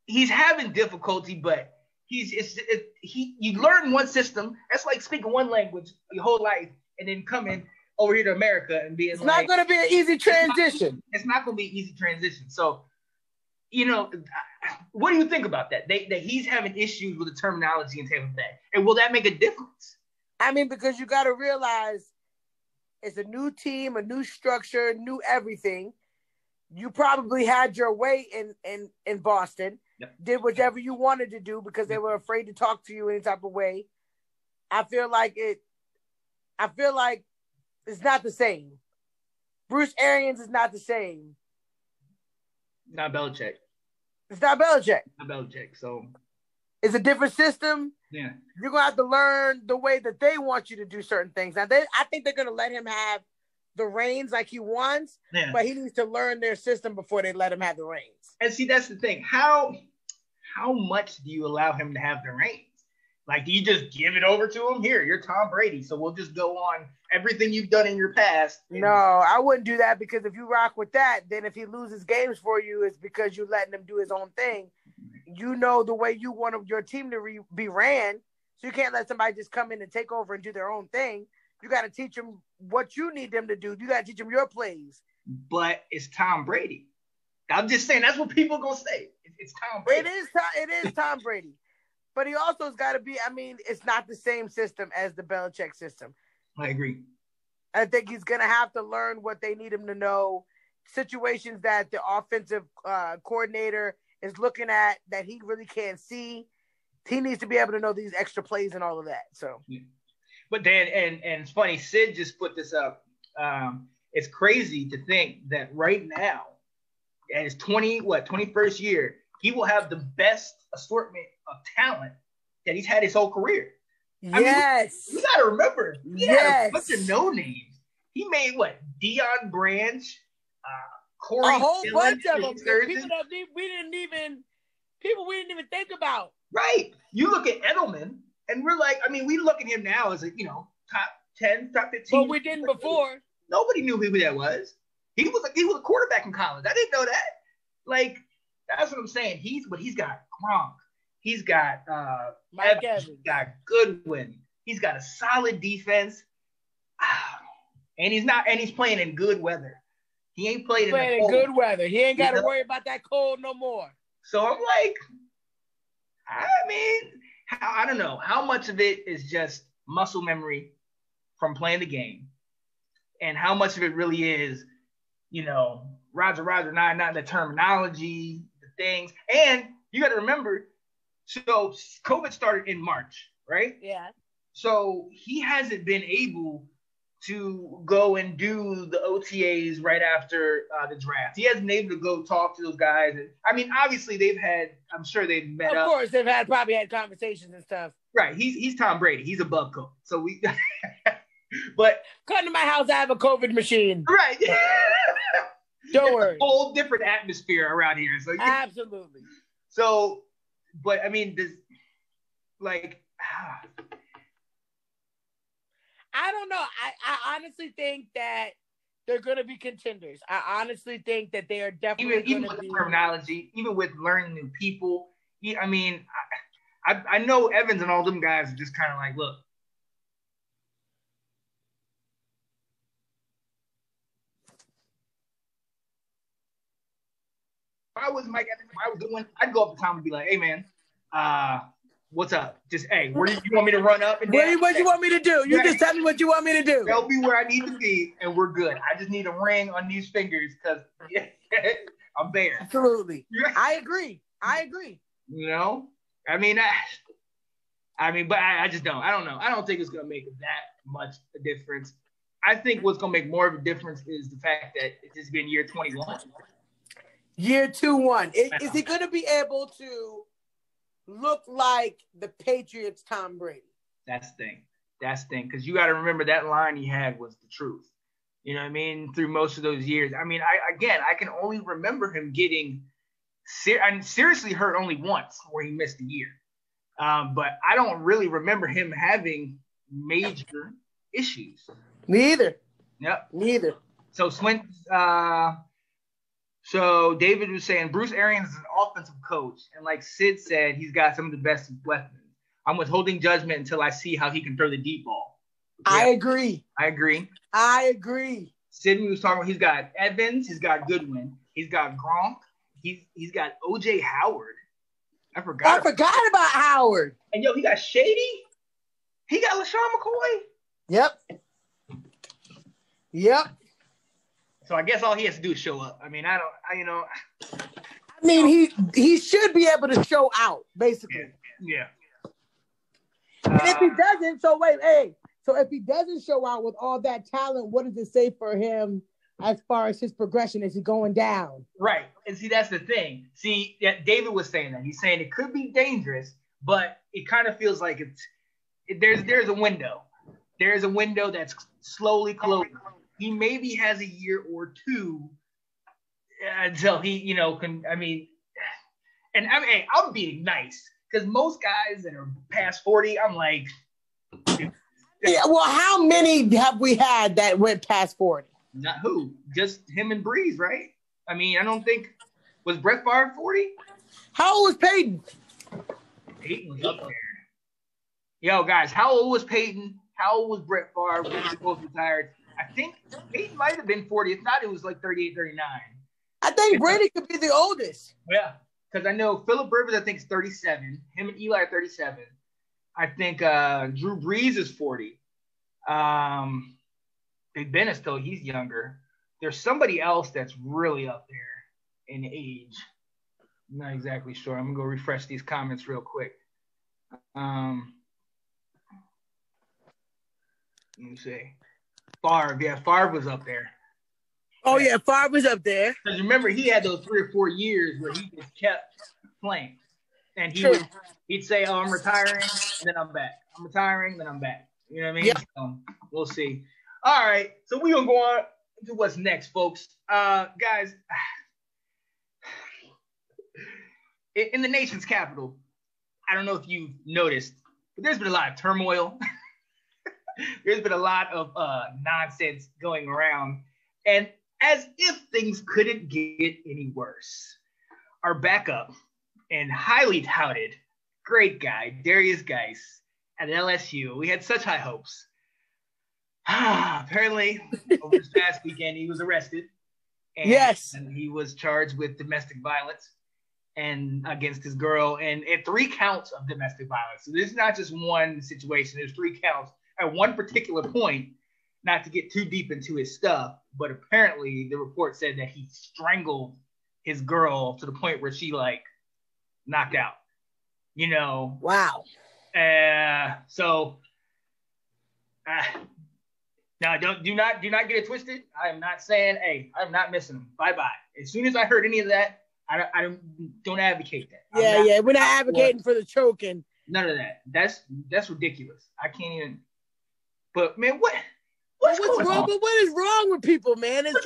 B: he's having difficulty, but you learn one system. That's like speaking one language your whole life and then coming over here to America and being
A: it's not going to be an easy transition.
B: It's not going to be an easy transition. So, what do you think about that? That he's having issues with the terminology in Tampa Bay, and will that make a difference?
A: I mean, because you got to realize it's a new team, a new structure, new everything. You probably had your way in Boston. Yep. Did whatever you wanted to do because they were afraid to talk to you any type of way. I feel like it's not the same. Bruce Arians is not the same.
B: Not Belichick.
A: It's not Belichick.
B: Not Belichick. So
A: it's a different system.
B: Yeah.
A: You're gonna have to learn the way that they want you to do certain things. Now I think they're gonna let him have the reins like he wants, but he needs to learn their system before they let him have the reins.
B: And see, that's the thing. How much do you allow him to have the reins? Like, do you just give it over to him? Here, you're Tom Brady, so we'll just go on everything you've done in your past.
A: No, I wouldn't do that because if you rock with that, then if he loses games for you, it's because you're letting him do his own thing. You know the way you want your team to be ran, so you can't let somebody just come in and take over and do their own thing. You got to teach them what you need them to do. You got to teach them your plays.
B: But it's Tom Brady. I'm just saying that's what people gonna say. It's Tom Brady.
A: It is Tom Brady. But he also has got to be. I mean, it's not the same system as the Belichick system.
B: I agree.
A: I think he's gonna have to learn what they need him to know. Situations that the offensive coordinator is looking at that he really can't see. He needs to be able to know these extra plays and all of that. So.
B: Yeah. But then, and it's funny, Sid just put this up. It's crazy to think that right now, at his 21st year, he will have the best assortment of talent that he's had his whole career.
A: Yes.
B: I mean, you got to remember, he had a bunch of no names. He made Deion Branch, Corey
A: a whole
B: Dillon,
A: bunch of them. People that we didn't even think about.
B: Right. You look at Edelman, and we're like, I mean, we look at him now as a top 10, top 15.
A: But we didn't before.
B: Nobody knew who that was. He was a quarterback in college. I didn't know that. Like, that's what I'm saying. He's got Gronk. He's got
A: Mike Evans.
B: He's got Goodwin. He's got a solid defense. And he's playing in good weather. He ain't playing in
A: good weather. He ain't got to worry about that cold no more.
B: So I'm like, I mean, I don't know how much of it is just muscle memory from playing the game, and how much of it really is, Roger, not the terminology, the things. And you got to remember, so COVID started in March, right?
A: Yeah. So
B: he hasn't been able to go and do the OTAs right after the draft. He hasn't been able to go talk to those guys. And, I mean, obviously I'm sure they've met up.
A: Of course, they've probably had conversations and stuff.
B: Right. He's Tom Brady. He's above COVID. So but
A: come to my house, I have a COVID machine.
B: Right.
A: Don't worry.
B: A whole different atmosphere around here. So
A: absolutely.
B: So, but I mean,
A: I don't know. I honestly think that they're going to be contenders. I honestly think that they are definitely
B: even with the terminology, even with learning new people. I mean, I know Evans and all them guys are just kind of like, look. If I was Mike Evans, if I was doing, I'd go up to Tom and be like, hey, man, what's up? Just, hey, where do you want me to run up and down?
A: What you want me to do? You just tell me what you want me to do.
B: They'll be where I need to be, and we're good. I just need a ring on these fingers because I'm there.
A: Absolutely. I agree.
B: You know? I mean, but I just don't. I don't know. I don't think it's going to make that much a difference. I think what's going to make more of a difference is the fact that it's just been year 21.
A: Year 2-1. Is he going to be able to look like the Patriots' Tom Brady?
B: That's the thing. Because you got to remember that line he had was the truth. You know what I mean? Through most of those years. I mean, I can only remember him getting seriously hurt only once where he missed a year. But I don't really remember him having major issues.
A: Neither.
B: Yep.
A: Neither.
B: So So David was saying Bruce Arians is an offensive coach, and like Sid said, he's got some of the best weapons. I'm withholding judgment until I see how he can throw the deep ball. Yeah.
A: I agree.
B: Sid was talking about he's got Evans, he's got Goodwin, he's got Gronk, he's got OJ Howard. I forgot
A: about Howard.
B: And he got Shady. He got LaShawn McCoy.
A: Yep.
B: So I guess all he has to do is show up. I mean,
A: he should be able to show out, basically.
B: Yeah.
A: And if he doesn't, so if he doesn't show out with all that talent, what does it say for him as far as his progression? Is he going down?
B: Right. And see, that's the thing. See, David was saying that. He's saying it could be dangerous, but it kind of feels like there's a window. There's a window that's slowly closing. He maybe has a year or two until he, can. I'm being nice because most guys that are past 40, I'm like,
A: yeah. Well, how many have we had that went past 40?
B: Not who, just him and Breeze, right? I mean, I don't think was Brett Favre 40.
A: How old was Peyton?
B: Peyton was up there. Yo, guys, how old was Peyton? How old was Brett Favre when he both retired? I think Peyton might have been 40. If not, it was like 38, 39.
A: I think Brady could be the oldest.
B: Yeah, because I know Phillip Rivers, I think, is 37. Him and Eli are 37. I think Drew Brees is 40. Big Ben is still, he's younger. There's somebody else that's really up there in age. I'm not exactly sure. I'm going to go refresh these comments real quick. Let me see. Favre was up there.
A: Oh, yeah, Favre was up there.
B: Because remember, he had those 3 or 4 years where he just kept playing. And he'd say, oh, I'm retiring, and then I'm back. I'm retiring, then I'm back. You know what I mean?
A: Yep.
B: So, we'll see. All right, so we're going to go on to what's next, folks. Guys, in the nation's capital, I don't know if you've noticed, but there's been a lot of turmoil. There's been a lot of nonsense going around. And as if things couldn't get any worse, our backup and highly touted great guy, Darius Geis at LSU, we had such high hopes. Apparently, over this past weekend, he was arrested. And he was charged with domestic violence and against his girl and 3 counts of domestic violence. So this is not just one situation. There's 3 counts. At one particular point, not to get too deep into his stuff, but apparently the report said that he strangled his girl to the point where she knocked out.
A: Wow.
B: Now do not get it twisted. I am not saying, hey, I'm not missing him. Bye-bye. As soon as I heard any of that, I don't advocate that.
A: Yeah, we're not advocating for the choking.
B: None of that. That's ridiculous. I can't even. But man, what's going
A: wrong?
B: on?
A: But what is wrong with people, man? It's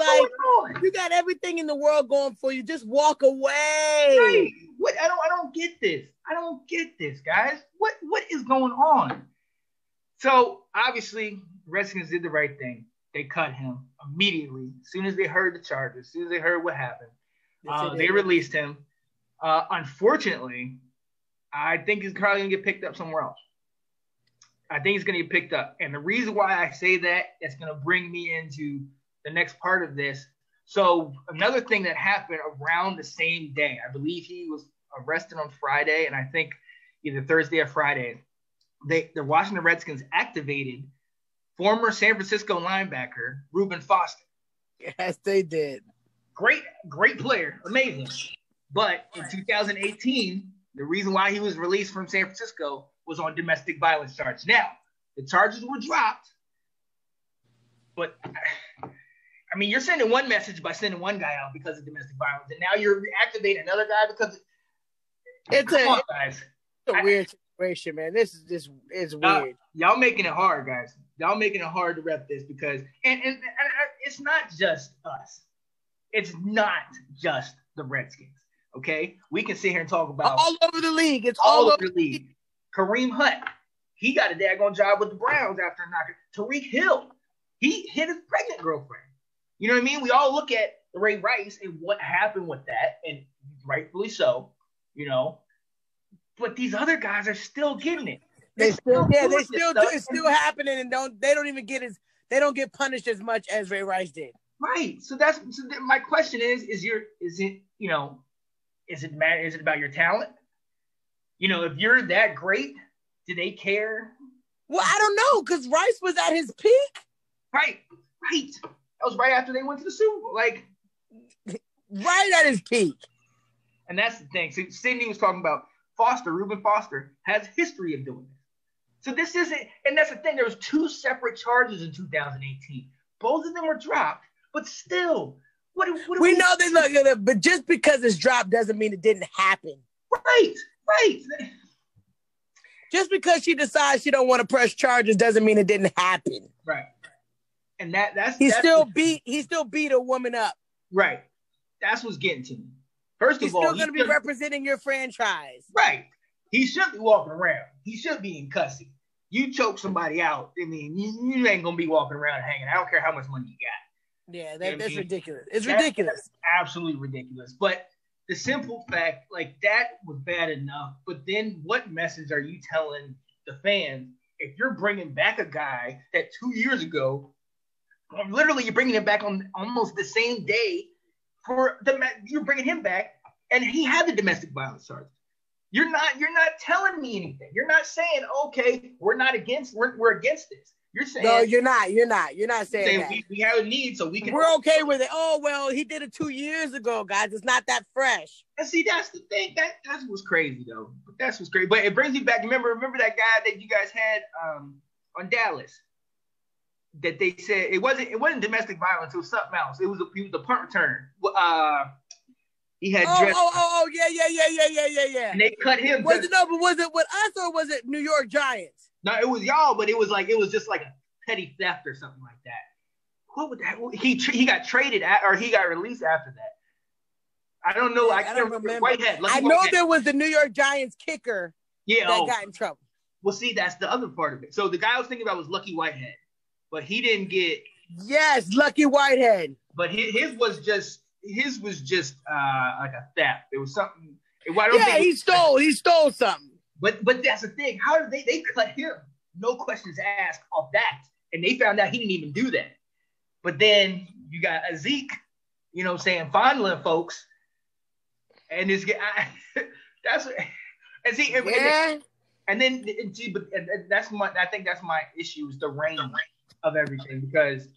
A: you got everything in the world going for you. Just walk away.
B: Right. What? I don't get this. I don't get this, guys. What is going on? So obviously, Redskins did the right thing. They cut him immediately. As soon as they heard the charges, as soon as they heard what happened, they released him. Unfortunately, I think he's probably going to get picked up somewhere else. I think he's going to get picked up. And the reason why I say that, it's going to bring me into the next part of this. So another thing that happened around the same day, I believe he was arrested on Friday, and I think either Thursday or Friday, the Washington Redskins activated former San Francisco linebacker Reuben Foster.
A: Yes, they did.
B: Great player. Amazing. But in 2018, the reason why he was released from San Francisco was on domestic violence charges. Now, the charges were dropped, but I mean, you're sending one message by sending one guy out because of domestic violence, and now you're reactivating another guy because
A: it's a weird situation, man. This is just weird.
B: Y'all making it hard, guys. Y'all making it hard to rep this because and it's not just us. It's not just the Redskins. Okay, we can sit here and talk about
A: all over the league. It's
B: all over the league. Kareem Hunt, he got a daggone job with the Browns after knocking. Tyreek Hill, he hit his pregnant girlfriend. You know what I mean? We all look at Ray Rice and what happened with that, and rightfully so, you know. But these other guys are still getting it.
A: It's still happening, and they don't get punished as much as Ray Rice did.
B: Right. So my question is it about your talent? You know, if you're that great, do they care?
A: Well, I don't know, because Rice was at his peak.
B: Right. That was right after they went to the Super Bowl. Like,
A: right at his peak.
B: And that's the thing. So Sydney was talking about Reuben Foster has history of doing this. So this isn't, and that's the thing. There was 2 separate charges in 2018. Both of them were dropped, but still, what we
A: know they look at it, but just because it's dropped doesn't mean it didn't happen.
B: Right.
A: Just because she decides she don't want to press charges doesn't mean it didn't happen.
B: Right. And that's
A: he still beat a woman up.
B: Right. That's what's getting to me. First of all,
A: he's still going to be representing your franchise.
B: Right. He should be walking around. He should be in custody. You choke somebody out, I mean, you ain't going to be walking around and hanging. I don't care how much money you got.
A: Yeah, that's ridiculous. It's ridiculous.
B: That's absolutely ridiculous. But the simple fact, like, that was bad enough. But then what message are you telling the fans if you're bringing back a guy that 2 years ago, literally you're bringing him back on almost the same day you're bringing him back, and he had the domestic violence charge. You're not telling me anything. You're not saying, okay, we're against this. You're saying
A: no, you're not saying that.
B: We have a need, so we can.
A: We're okay with it. Oh well, he did it 2 years ago, guys. It's not that fresh.
B: And see, that's the thing. That's what's crazy though. That's what's crazy. But it brings me back. Remember that guy that you guys had on Dallas? That they said it wasn't domestic violence. It was something else. He was a punt returner. He had dressed.
A: Yeah.
B: And they cut him.
A: Was it with us or was it New York Giants?
B: No, it was y'all, but it was just like a petty theft or something like that. What would that? He got traded or he got released after that. I don't know. I can't remember. Whitehead.
A: I know there was the New York Giants kicker.
B: Yeah,
A: that got in trouble.
B: Well, see, that's the other part of it. So the guy I was thinking about was Lucky Whitehead, but he didn't get.
A: Yes, Lucky Whitehead.
B: But his was just like a theft. It was something.
A: He stole something.
B: But that's the thing. How did they cut him? No questions asked off that, and they found out he didn't even do that. But then you got Zeke, you know, saying fondling folks, and this guy. That's and see, and then that's my. I think that's my issue is the range of everything, because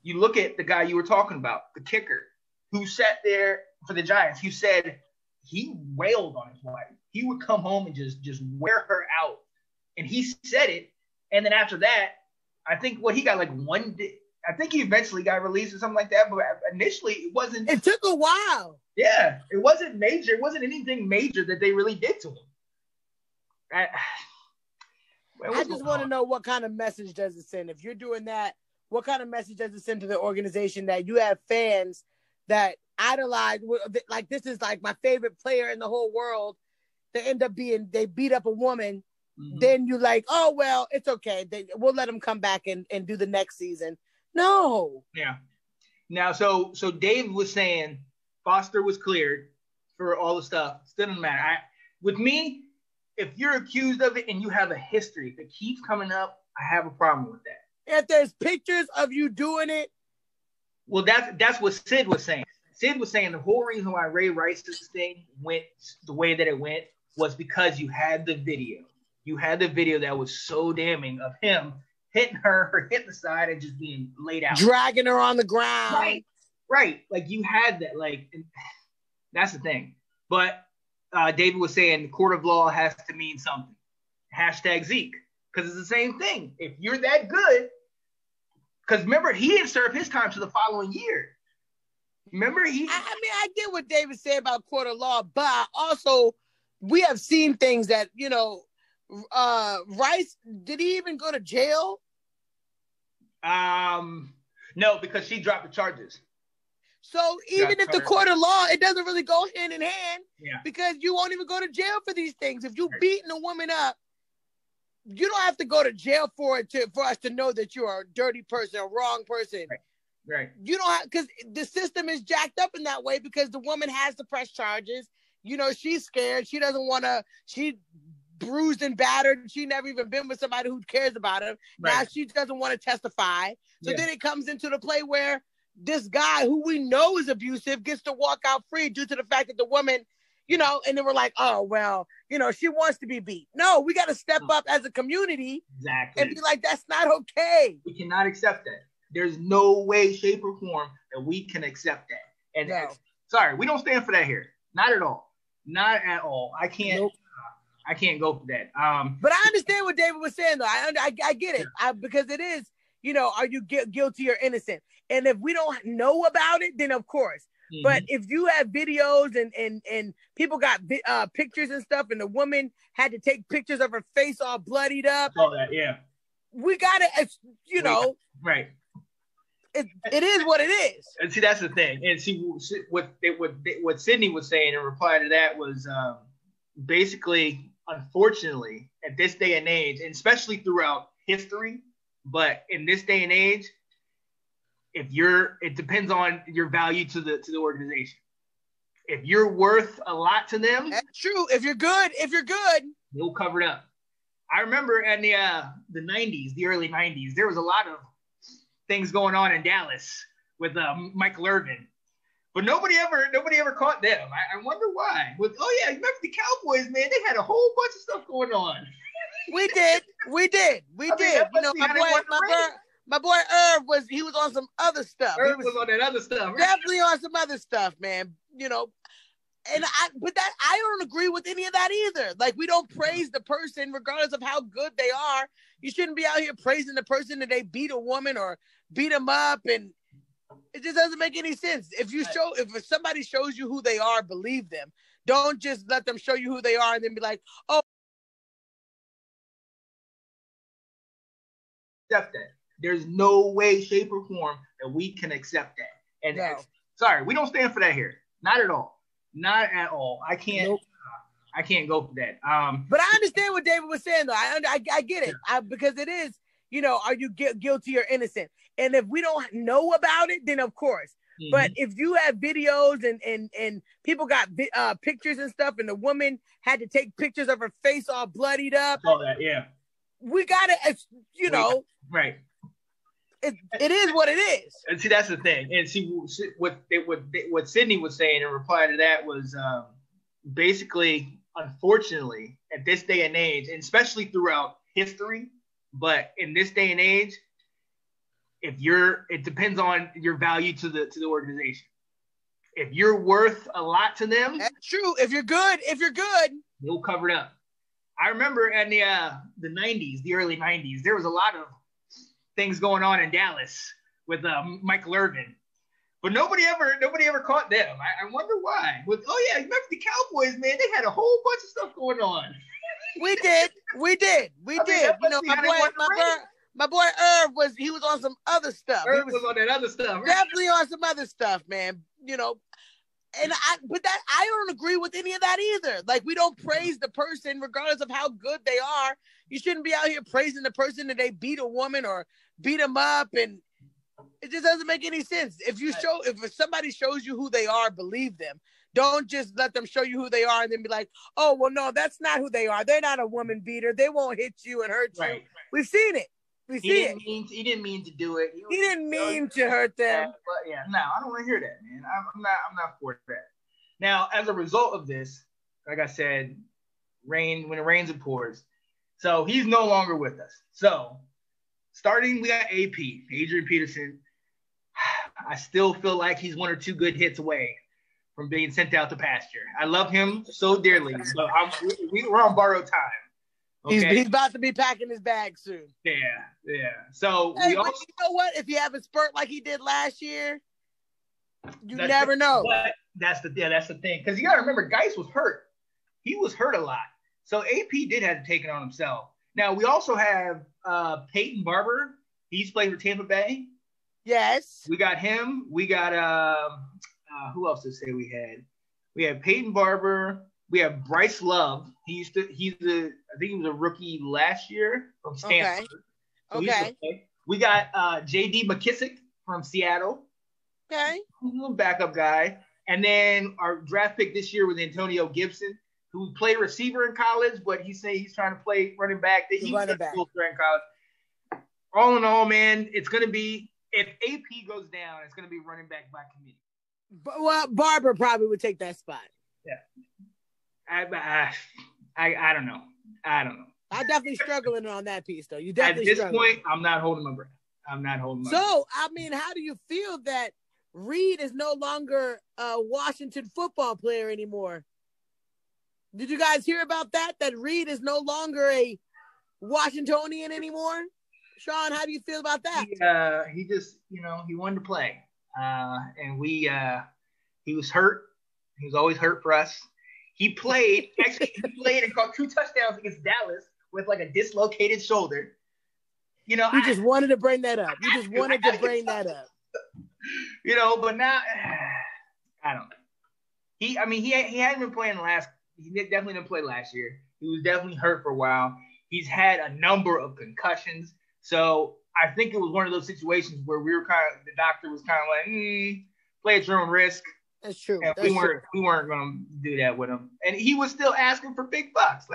B: you look at the guy you were talking about, the kicker, who sat there for the Giants. You said he wailed on his wife. He would come home and just wear her out, and he said it. And then after that, I think he got like 1 day. I think he eventually got released or something like that. But initially, it wasn't.
A: It took a while.
B: Yeah, it wasn't major. It wasn't anything major that they really did to him.
A: I just want to know what kind of message does it send? If you're doing that, what kind of message does it send to the organization that you have fans that idolize, like this is like my favorite player in the whole world, they end up they beat up a woman then you're like, oh, well, it's okay. We'll let them come back and do the next season. No.
B: Yeah. Now, so Dave was saying Foster was cleared for all the stuff. Still doesn't matter. With me, if you're accused of it and you have a history that keeps coming up, I have a problem with that.
A: If there's pictures of you doing it.
B: Well, that's what Sid was saying. Sid was saying the whole reason why Ray Rice's thing went the way that it went was because you had the video. You had the video that was so damning of him hitting her or hitting the side and just being laid out.
A: Dragging her on the ground.
B: Right. Like, you had that. Like, that's the thing. But David was saying the court of law has to mean something. # Zeke. Because it's the same thing. If you're that good, because remember, he didn't serve his time to the following year. Remember,
A: I get what David said about court of law, but also we have seen things that, Rice, did he even go to jail?
B: No, because she dropped the charges.
A: So even if the court of law, it doesn't really go hand in hand.
B: Yeah.
A: Because you won't even go to jail for these things. If you beating a woman up, you don't have to go to jail for us to know that you are a dirty person, a wrong person.
B: Right.
A: You don't have, because the system is jacked up in that way because the woman has to press charges. She's scared. She doesn't want to, she bruised and battered. She never even been with somebody who cares about her. Right. Now she doesn't want to testify. So then it comes into the play where this guy who we know is abusive gets to walk out free due to the fact that the woman, and then we're like, oh, well, she wants to be beat. No, we got to step up as a community.
B: Exactly.
A: And be like, that's not okay.
B: We cannot accept that. There's no way, shape, or form that we can accept that. And sorry, we don't stand for that here. Not at all. Not at all. I can't. Nope. I can't go for that.
A: But I understand what David was saying, though. I get it because it is, are you guilty or innocent? And if we don't know about it, then of course. Mm-hmm. But if you have videos and people got pictures and stuff, and the woman had to take pictures of her face all bloodied up.
B: All that, yeah.
A: We gotta,
B: right.
A: It is what it is.
B: And see, that's the thing. And see, what Sydney was saying in reply to that was basically, unfortunately, at this day and age, and especially throughout history, but in this day and age, it depends on your value to the organization. If you're worth a lot to them,
A: that's true. If you're good,
B: you'll cover it up. I remember in the 90s, the early 90s, there was a lot of things going on in Dallas with Michael Irvin, but nobody ever caught them. I wonder why. Remember the Cowboys, man? They had a whole bunch of stuff going on.
A: We did. My boy Irv was on some other stuff.
B: Irv was on that other stuff. Right?
A: Definitely on some other stuff, man. And I don't agree with any of that either. Like, we don't praise the person regardless of how good they are. You shouldn't be out here praising the person that they beat a woman or beat them up, and it just doesn't make any sense. If somebody shows you who they are, believe them. Don't just let them show you who they are and then be like, oh.
B: Accept that. There's no way, shape, or form that we can accept that. And sorry, we don't stand for that here. Not at all. Not at all. I can't. Nope. I can't go for that.
A: But I understand what David was saying, though. I get it because it is, are you guilty or innocent? And if we don't know about it, then of course. Mm-hmm. But if you have videos and people got pictures and stuff, and the woman had to take pictures of her face all bloodied up.
B: All that, yeah.
A: We gotta,
B: right.
A: It is what it is.
B: And see, that's the thing. And see, what Sydney was saying in reply to that was basically, unfortunately, at this day and age, and especially throughout history, but in this day and age, it depends on your value to the organization. If you're worth a lot to them,
A: that's true. If you're good,
B: you'll cover it up. I remember in the 90s, the early 90s, there was a lot of things going on in Dallas with Michael Irvin, but nobody ever caught them. I wonder why. Remember the Cowboys, man? They had a whole bunch of stuff going on.
A: We did. My boy Irv was on some other stuff.
B: Irv was on that other stuff. Right?
A: Definitely on some other stuff, man. But I don't agree agree with any of that either. Like, we don't praise the person regardless of how good they are. You shouldn't be out here praising the person that they beat a woman or beat them up, and it just doesn't make any sense. If somebody shows you who they are, believe them. Don't just let them show you who they are and then be like, oh, well, no, that's not who they are. They're not a woman beater. They won't hit you and hurt you. We've seen it. He
B: didn't mean to do it.
A: He didn't mean to hurt them.
B: But yeah, no, I don't want to hear that, man. I'm not for that. Now, as a result of this, like I said, when it rains, it pours. So he's no longer with us. So starting, we got AP, Adrian Peterson. I still feel like he's one or two good hits away from being sent out to pasture. I love him so dearly, but we're on borrowed time.
A: Okay? He's about to be packing his bag soon.
B: Yeah. So
A: you know what? If you have a spurt like he did last year, you never know.
B: But that's the thing. Because you got to remember, Geis was hurt. He was hurt a lot. So AP did have to take it on himself. Now, we also have Peyton Barber. He's playing for Tampa Bay.
A: Yes.
B: We got him. We got who else to say we had? We have Peyton Barber. We have Bryce Love. I think he was a rookie last year from Stanford.
A: Okay.
B: We got JD McKissick from Seattle.
A: Okay.
B: A little backup guy. And then our draft pick this year was Antonio Gibson, who played receiver in college, but he's trying to play running back. He's running back in college. All in all, man, it's going to be, if AP goes down, it's going to be running back by committee.
A: Well, Barber probably would take that spot.
B: Yeah. I don't know. I'm
A: definitely struggling on that piece, though. You
B: definitely
A: At this
B: point, I'm not holding my breath.
A: So, I mean, how do you feel that Reed is no longer a Washington football player anymore? Did you guys hear about that? That Reed is no longer a Washingtonian anymore? Sean, how do you feel about that?
B: He just, he wanted to play. And he was hurt. He was always hurt for us. He played and caught 2 touchdowns against Dallas with like a dislocated shoulder.
A: You just wanted to bring that up.
B: But now, I don't know. He hadn't been playing he definitely didn't play last year. He was definitely hurt for a while. He's had a number of concussions. So I think it was one of those situations where the doctor was kind of like, play at your own risk.
A: That's true.
B: And we weren't going to do that with him. And he was still asking for big bucks.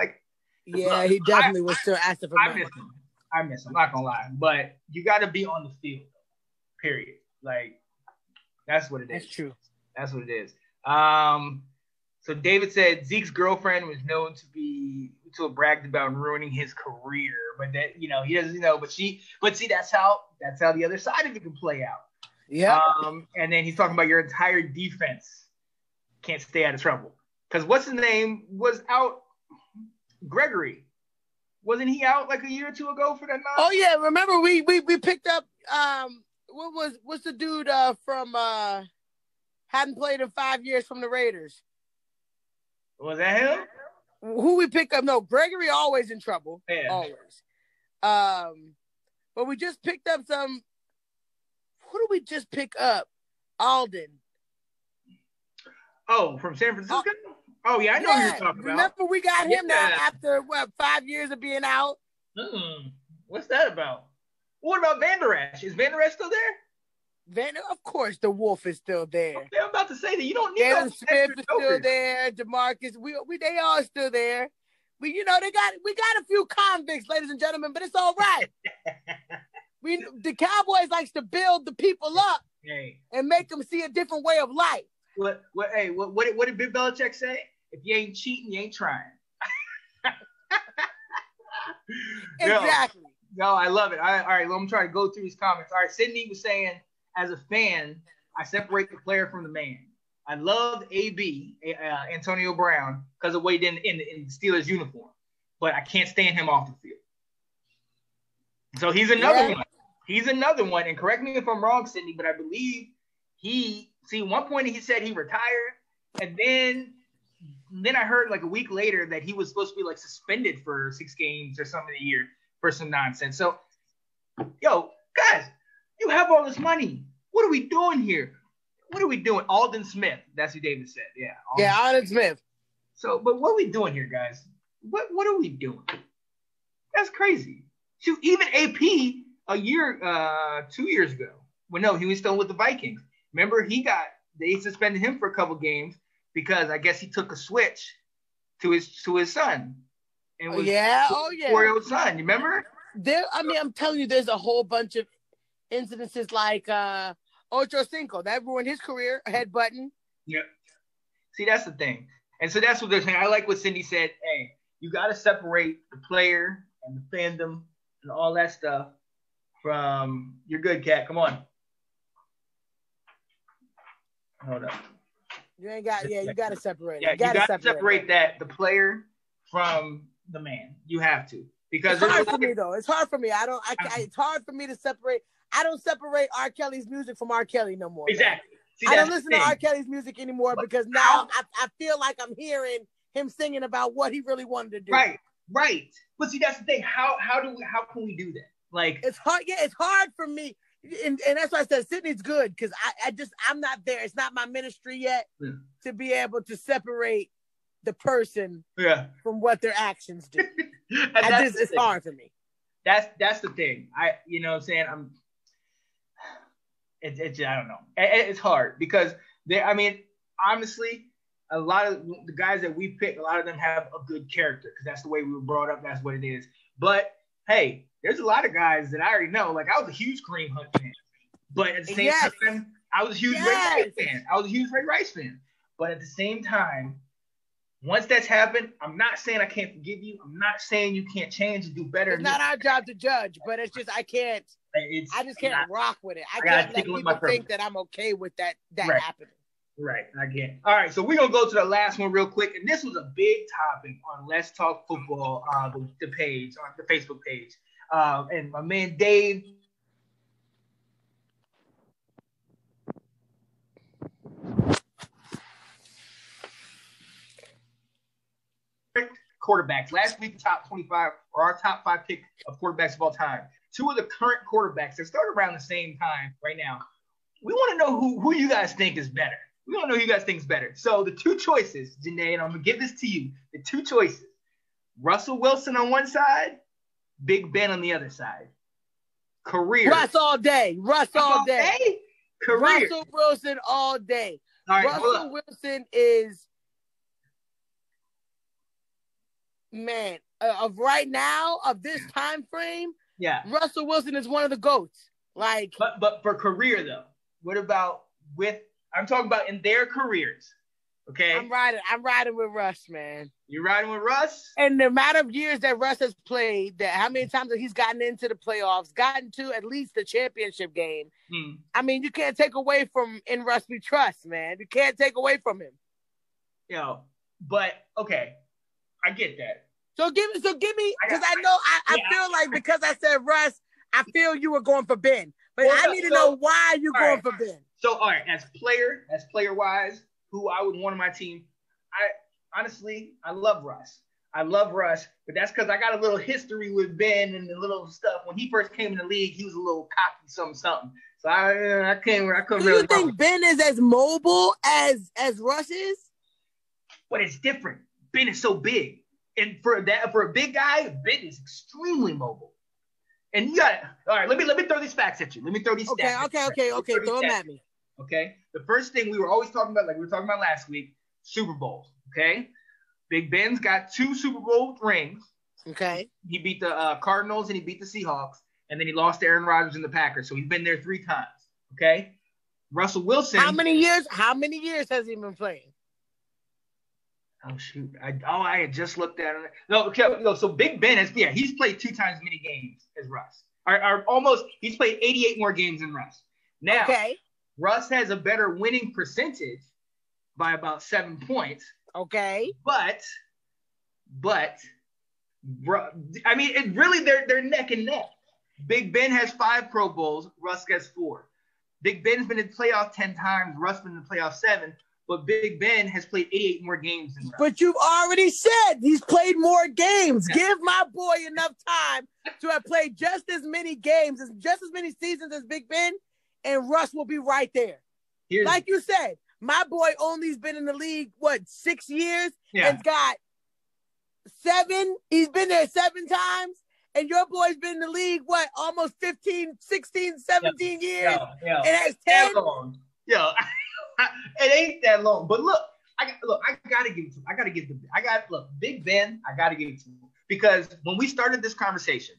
A: He definitely was still asking for money.
B: I miss him. I'm not going to lie. But you got to be on the field, period. That's what it is.
A: That's true.
B: That's what it is. So David said Zeke's girlfriend was known to have bragged about ruining his career, but that he doesn't know. But see, that's how the other side of it can play out.
A: Yeah.
B: And then he's talking about your entire defense can't stay out of trouble because what's his name was out. Gregory, wasn't he out like a year or two ago for that?
A: Oh yeah, remember we picked up what's the dude from hadn't played in 5 years from the Raiders.
B: Was that him?
A: Who we pick up? No, Gregory always in trouble.
B: Yeah.
A: Always. But we just picked up some. Who did we just pick up? Alden.
B: Oh, from San Francisco? Oh yeah, I know who you're talking about.
A: Remember we got him now after 5 years of being out?
B: What's that about? What about Van Der Esch? Is Van Der Esch still there?
A: Of course, the Wolf is still there.
B: Okay, I'm about to say that you don't need
A: Jalen Smith is still there. DeMarcus, they all still there. We got a few convicts, ladies and gentlemen, but it's all right. The Cowboys likes to build the people up and make them see a different way of life.
B: What did Bill Belichick say? If you ain't cheating, you ain't trying.
A: Exactly.
B: No, I love it. All right, I'm trying to go through these comments. All right, Sydney was saying, as a fan, I separate the player from the man. I loved AB, Antonio Brown, because of what he did in the Steelers uniform. But I can't stand him off the field. So he's another one. He's another one. And correct me if I'm wrong, Sydney, but I believe one point he said he retired. And then I heard like a week later that he was supposed to be like suspended for 6 games or something a year for some nonsense. So, guys, you have all this money. What are we doing here? What are we doing? Alden Smith. That's who David said. Yeah.
A: Alden Smith.
B: So, but what are we doing here, guys? What are we doing? That's crazy. Shoot, even AP a year, 2 years ago. Well, no, he was still with the Vikings. Remember, they suspended him for a couple games because I guess he took a switch to his son. And was 4-year-old son. You remember?
A: I'm telling you, there's a whole bunch of incidences like Ocho Cinco that ruined his career. Headbutting.
B: Yep. See, that's the thing, and so that's what they're saying. I like what Cindy said. Hey, you got to separate the player and the fandom and all that stuff from your good cat. Come on. Hold up.
A: You got to separate.
B: Yeah, you got to separate that, the player from the man. You have to. Because
A: it's hard for me though. It's hard for me. It's hard for me to separate. I don't separate R. Kelly's music from R. Kelly no more.
B: Exactly. See,
A: I don't listen to R. Kelly's music anymore because now I feel like I'm hearing him singing about what he really wanted to do.
B: Right. But see, that's the thing. How can we do that? Like,
A: it's hard. Yeah, it's hard for me, and that's why I said Sydney's good because I'm not there. It's not my ministry yet to be able to separate the person from what their actions do. It's hard for me.
B: That's the thing. You know what I'm saying? I don't know. It's hard because honestly, a lot of the guys that we pick, a lot of them have a good character because that's the way we were brought up. That's what it is. But hey, there's a lot of guys that I already know. Like I was a huge Kareem Hunt fan, but at the same time, I was a huge Ray Rice fan. But at the same time, once that's happened, I'm not saying I can't forgive you. I'm not saying you can't change and do better.
A: It's not our job to judge, but it's just I just can't rock with it. I can't let people think that I'm okay with that happening.
B: Right, I get it. All right, so we're going to go to the last one real quick. And this was a big topic on Let's Talk Football, the page, on the Facebook page. And my man Dave. Quarterbacks. Last week, top 25 or our top 5 pick of quarterbacks of all time. 2 of the current quarterbacks that start around the same time right now. We want to know who you guys think is better. We want to know who you guys think is better. So the 2 choices, Janae, and I'm going to give this to you. The 2 choices. Russell Wilson on one side, Big Ben on the other side. Career.
A: Russ all day.
B: Career.
A: Russell Wilson all day. All right, Russell Wilson is, man, of right now, of this time frame, Russell Wilson is one of the GOATs. Like,
B: but for career though, what about I'm talking about in their careers. Okay.
A: I'm riding with Russ, man.
B: You riding with Russ?
A: And the amount of years that Russ has played, that how many times that he's gotten into the playoffs, gotten to at least the championship game. I mean, you can't take away from In Russ We Trust, man. You can't take away from him.
B: But okay, I get that.
A: So give me, because I know I feel like because I said Russ, I feel you were going for Ben, but I need to know why you going for Ben.
B: So all right, as player wise, who I would want on my team, I love Russ. But that's because I got a little history with Ben and the little stuff. When he first came in the league, he was a little cocky, something. So I couldn't.
A: Do you think Ben is as mobile as Russ is?
B: But it's different. Ben is so big, and for a big guy, Ben is extremely mobile. And you got it. All right, let me throw these facts at you. Let me throw these stats.
A: Okay. Throw them at me.
B: Okay. The first thing we were always talking about, like we were talking about last week, Super Bowls. Okay. Big Ben's got 2 Super Bowl rings.
A: Okay.
B: He beat the Cardinals and he beat the Seahawks, and then he lost to Aaron Rodgers and the Packers. So he's been there 3 times. Okay. Russell Wilson.
A: How many years has he been playing?
B: Oh shoot! I had just looked at it. No. So Big Ben he's played 2 times as many games as Russ. Or almost. He's played 88 more games than Russ. Now, Russ has a better winning percentage by about 7 points.
A: Okay.
B: But I mean, it really they're neck and neck. Big Ben has 5 Pro Bowls. Russ gets 4. Big Ben's been in the playoffs 10 times. Russ been in the playoffs 7. But Big Ben has played 88 more games than Russ.
A: But you've already said he's played more games. Yeah. Give my boy enough time to have played just as many games, just as many seasons as Big Ben, and Russ will be right there. Like you said, My boy only's been in the league, 6 years?
B: Yeah.
A: And got 7. He's been there 7 times. And your boy's been in the league, almost 15, 16, 17 years?
B: Yo.
A: And that's 10?
B: Long. Yo, it ain't that long. But look, I gotta give it to him. Big Ben, I gotta give it to him. Because when we started this conversation,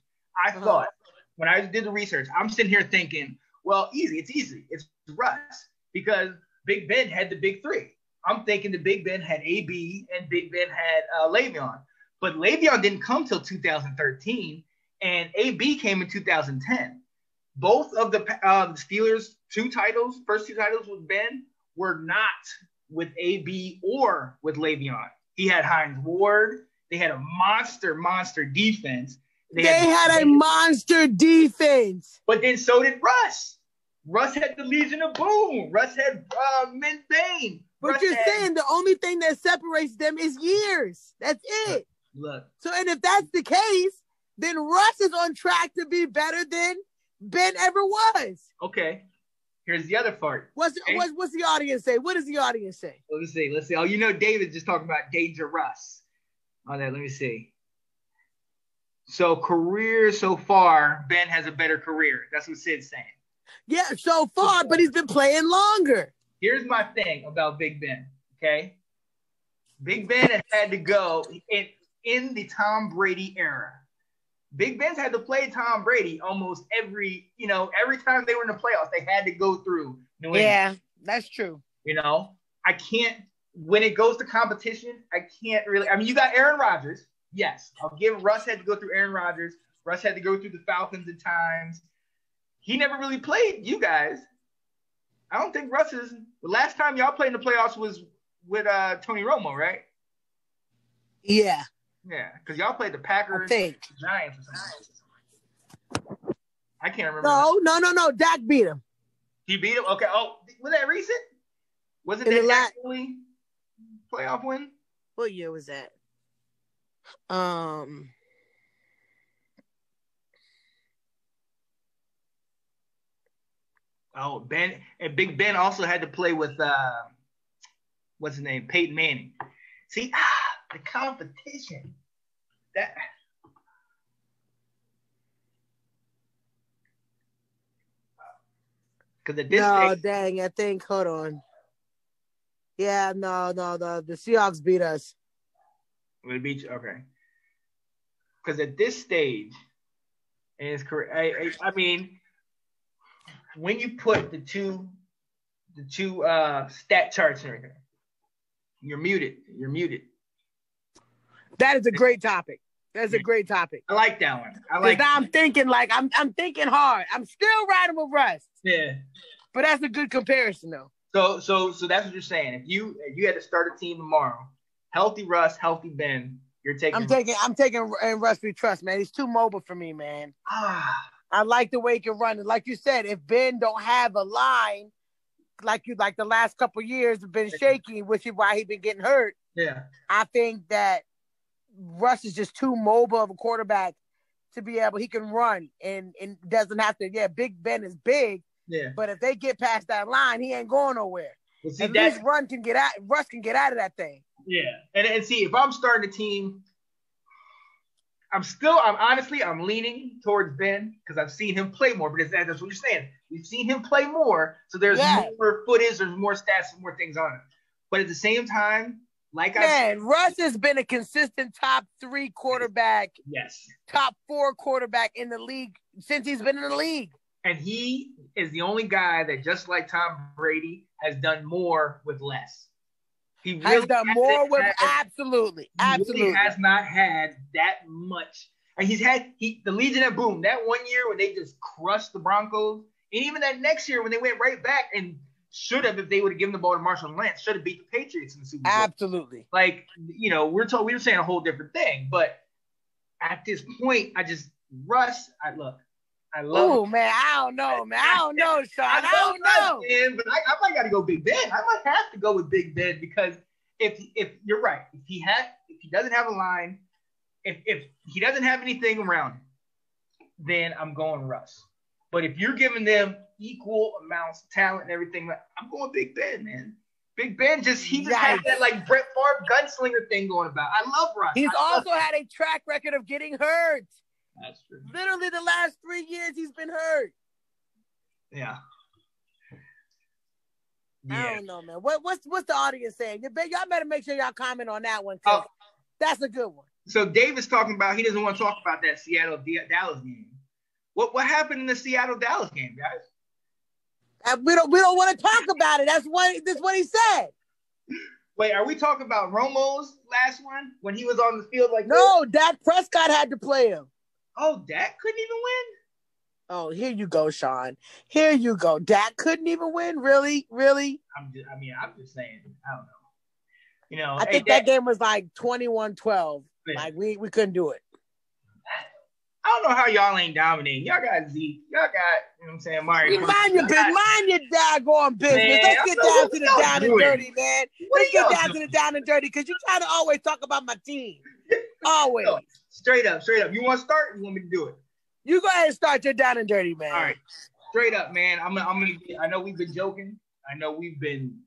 B: I thought, when I did the research, I'm sitting here thinking, well, it's easy. It's Russ. Because Big Ben had the big 3. I'm thinking the Big Ben had AB and Big Ben had Le'Veon. But Le'Veon didn't come till 2013, and AB came in 2010. Both of the Steelers' first two titles with Ben, were not with AB or with Le'Veon. He had Hines Ward. They had a monster defense.
A: They had a monster defense.
B: But then so did Russ. Russ had the Legion of Boom. Russ had Mint Bane.
A: But you're saying the only thing that separates them is years. That's it.
B: Look.
A: So, and if that's the case, then Russ is on track to be better than Ben ever was.
B: Okay. Here's the other part.
A: What's the audience say? What does the audience say?
B: Let's see. Oh, David's just talking about Danger Russ. On that, let me see. So career so far, Ben has a better career. That's what Sid's saying.
A: Yeah, so far, but he's been playing longer.
B: Here's my thing about Big Ben, okay? Big Ben has had to go in the Tom Brady era. Big Ben's had to play Tom Brady almost every time they were in the playoffs, they had to go through New England.
A: Yeah, that's true.
B: I can't, when it goes to competition, I can't really, you got Aaron Rodgers. Yes, I'll give Russ had to go through Aaron Rodgers. Russ had to go through the Falcons at times. He never really played you guys. I don't think Russ is. The last time y'all played in the playoffs was with Tony Romo, right?
A: Yeah.
B: Yeah, because y'all played the Packers, Giants, or something. I can't remember.
A: No. Dak beat him.
B: He beat him? Okay. Oh, was that recent? Wasn't that actually playoff win?
A: What year was that?
B: Oh, Big Ben also had to play with what's his name? Peyton Manning. See, the competition. Because at this stage,
A: dang, I think. Hold on. Yeah, no. The Seahawks beat us.
B: We beat you, okay. Because at this stage, and it's correct. When you put the two stat charts in here, you're muted.
A: That is a great topic. That's a great topic.
B: I like that one.
A: Now I'm thinking I'm thinking hard. I'm still riding with Russ.
B: Yeah.
A: But that's a good comparison though.
B: So that's what you're saying. If you had to start a team tomorrow, healthy Russ, healthy Ben, you're taking.
A: I'm taking Russ. We trust, man. He's too mobile for me, man. I like the way he can run. Like you said, if Ben don't have a line, like the last couple of years have been shaky, which is why he's been getting hurt.
B: Yeah.
A: I think that Russ is just too mobile of a quarterback to be able. He can run and doesn't have to. Yeah, Big Ben is big.
B: Yeah.
A: But if they get past that line, he ain't going nowhere.
B: Well, see,
A: at least Russ can get out of that thing.
B: Yeah. And see, if I'm starting a team, I'm leaning towards Ben because I've seen him play more. Because that's what you're saying. We've seen him play more, so there's more footage, there's more stats, more things on it. But at the same time,
A: Russ has been a consistent top 3 quarterback.
B: Yes.
A: Top 4 quarterback in the league since he's been in the league.
B: And he is the only guy that, just like Tom Brady, has done more with less. He really
A: has done more with absolutely.
B: Really has not had that much. And he's had the Legion of Boom that one year when they just crushed the Broncos, and even that next year when they went right back and should have, if they would have given the ball to Marshall Lynch, should have beat the Patriots in the Super Bowl.
A: Absolutely.
B: We were saying a whole different thing, but at this point, Russ. I love.
A: Oh man, I don't know, Sean. I don't know.
B: Man, but I might got to go Big Ben. I might have to go with Big Ben because if you're right, if he doesn't have a line, if he doesn't have anything around him, then I'm going Russ. But if you're giving them equal amounts of talent and everything, I'm going Big Ben, man. Big Ben just had that like Brett Favre gunslinger thing going about. I love Russ.
A: He's also had a track record of getting hurt.
B: That's true.
A: Literally the last 3 years he's been hurt.
B: Yeah.
A: I don't know, man. What's the audience saying? Y'all better make sure y'all comment on that one. That's a good one.
B: So David's talking about he doesn't want to talk about that Seattle Dallas game. What happened in the Seattle Dallas game, guys?
A: We don't want to talk about it. That's what he said.
B: Wait, are we talking about Romo's last one when he was on the field like
A: no, Dak Prescott had to play him.
B: Oh, Dak couldn't even win?
A: Oh, here you go, Sean. Here you go. Dak couldn't even win? Really?
B: I'm just saying. I don't know. You know,
A: I think that game was like 21-12. Like we couldn't do it.
B: I don't know how y'all ain't dominating. Y'all got Zeke. Y'all got, you know what I'm saying, Mario.
A: Mind your daggone business.
B: Man,
A: Let's get down to the down and dirty, man. Let's get down to the down and dirty because you try to always talk about my team. Always.
B: No, straight up. You want to start? Or you want me to do it?
A: You go ahead and start your down and dirty, man.
B: All right. Straight up, man. I know we've been joking. I know we've been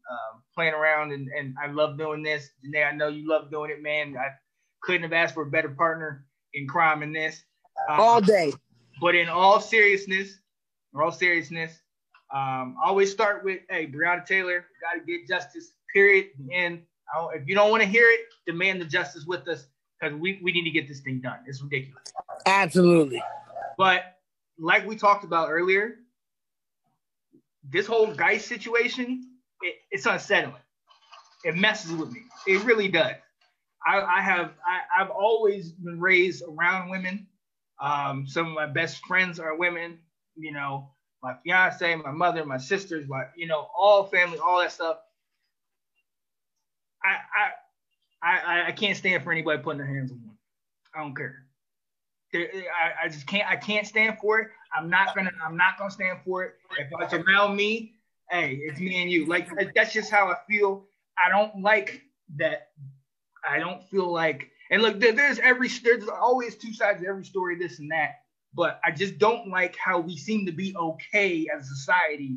B: playing around, and I love doing this. Janae, I know you love doing it, man. I couldn't have asked for a better partner in crime in this.
A: All day.
B: But in all seriousness, always start with, hey, Breonna Taylor, got to get justice, period. And if you don't want to hear it, demand the justice with us because we need to get this thing done. It's ridiculous.
A: Absolutely.
B: But like we talked about earlier, this whole Geist situation, it's unsettling. It messes with me. It really does. I've always been raised around women. Some of my best friends are women, you know, my fiance, my mother, my sisters, all family, all that stuff. I can't stand for anybody putting their hands on one. I don't care. I just can't. I can't stand for it. I'm not gonna stand for it. If it's around me, hey, it's me and you. Like that's just how I feel. I don't like that. I don't feel like. And look, there's always two sides to every story, this and that. But I just don't like how we seem to be okay as a society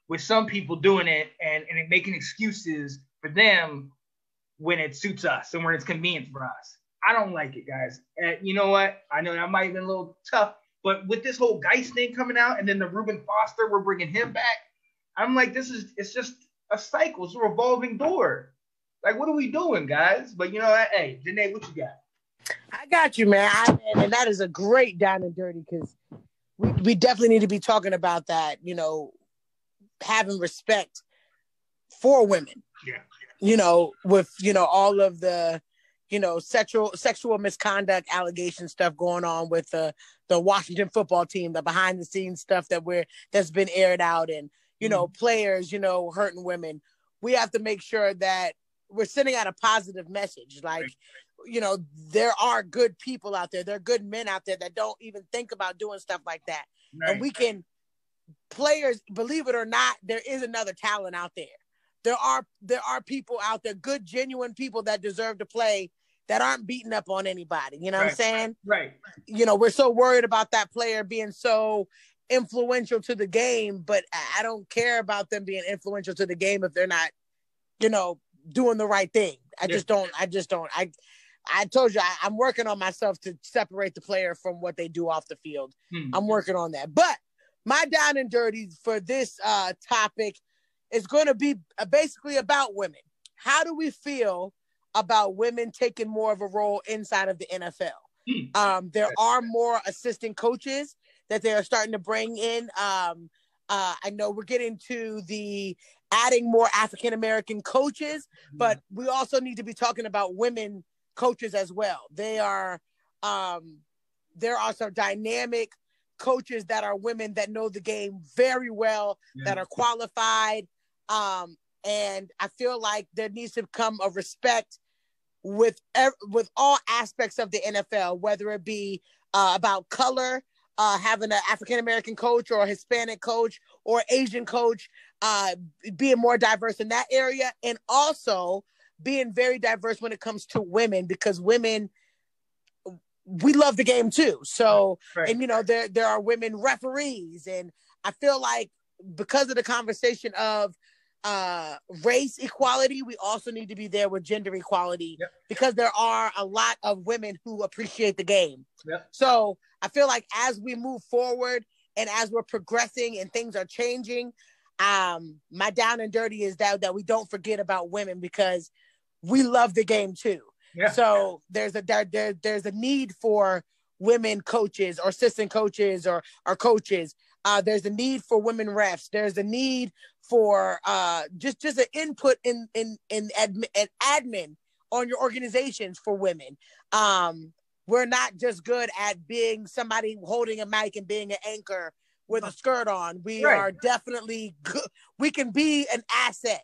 B: with some people doing it and making excuses for them when it suits us and when it's convenient for us. I don't like it, guys. You know what? I know that might have been a little tough, but with this whole Geist thing coming out and then the Reuben Foster, we're bringing him back. I'm like, it's just a cycle. It's a revolving door. Like, what are we doing, guys? But you know what? Hey, Janae, what you got?
A: I got you, man. And that is a great down and dirty because we definitely need to be talking about that, you know, having respect for women.
B: Yeah.
A: You know, with, you know, all of the, you know, sexual misconduct allegation stuff going on with the Washington football team, the behind the scenes stuff that's been aired out and, you know, players, you know, hurting women. We have to make sure that we're sending out a positive message. Like, you know, there are good people out there. There are good men out there that don't even think about doing stuff like that. Right. And players, believe it or not, there is another talent out there. There are people out there, good, genuine people that deserve to play that aren't beating up on anybody. You know what I'm saying?
B: Right.
A: You know, we're so worried about that player being so influential to the game, but I don't care about them being influential to the game if they're not, you know, doing the right thing. I just don't. I told you, I'm working on myself to separate the player from what they do off the field. I'm working on that. But my down and dirty for this topic is going to be basically about women. How do we feel about women taking more of a role inside of the NFL? There are more assistant coaches that they are starting to bring in. I know we're getting to the adding more African-American coaches, but we also need to be talking about women coaches as well. There are some dynamic coaches that are women that know the game very well, that are qualified. And I feel like there needs to come a respect with all aspects of the NFL, whether it be about color, having an African-American coach or a Hispanic coach or Asian coach, being more diverse in that area, and also being very diverse when it comes to women, because women, we love the game too. So, and you know, there are women referees, and I feel like because of the conversation of race equality, we also need to be there with gender equality, because there are a lot of women who appreciate the game. So I feel like as we move forward and as we're progressing and things are changing, my down and dirty is that we don't forget about women, because we love the game too. So there's a need for women coaches or assistant coaches or coaches. There's a need for women refs. There's a need for just an input in admin on your organizations for women. We're not just good at being somebody holding a mic and being an anchor with a skirt on. We are definitely good. We can be an asset.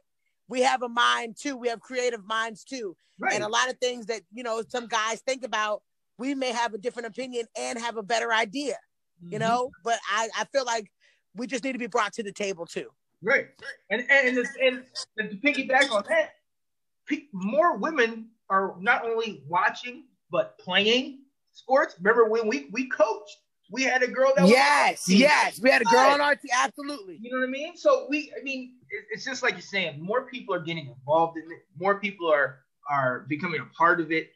A: We have a mind too. We have creative minds too. And a lot of things that, you know, some guys think about, we may have a different opinion and have a better idea, you know, but I feel like we just need to be brought to the table too.
B: Right. And to piggyback on that, more women are not only watching, but playing sports. Remember when we coached, we had a girl that
A: yes, we had a girl on our team. Absolutely.
B: You know what I mean? So it's just like you're saying, more people are getting involved in it. More people are becoming a part of it.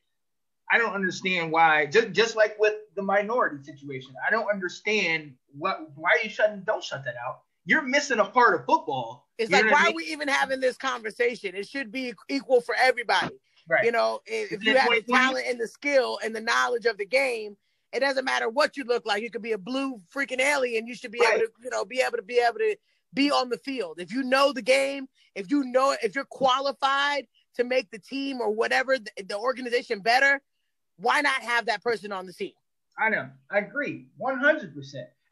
B: I don't understand why, just like with the minority situation, I don't understand why you don't shut that out. You're missing a part of football.
A: It's like, why are we even having this conversation? It should be equal for everybody. Right. You know, if you have the talent and the skill and the knowledge of the game, it doesn't matter what you look like. You could be a blue freaking alien. You should be able to, you know, be able to be on the field. If you know the game, if you're qualified to make the team or whatever the organization better, why not have that person on the team?
B: I know. I agree. 100%.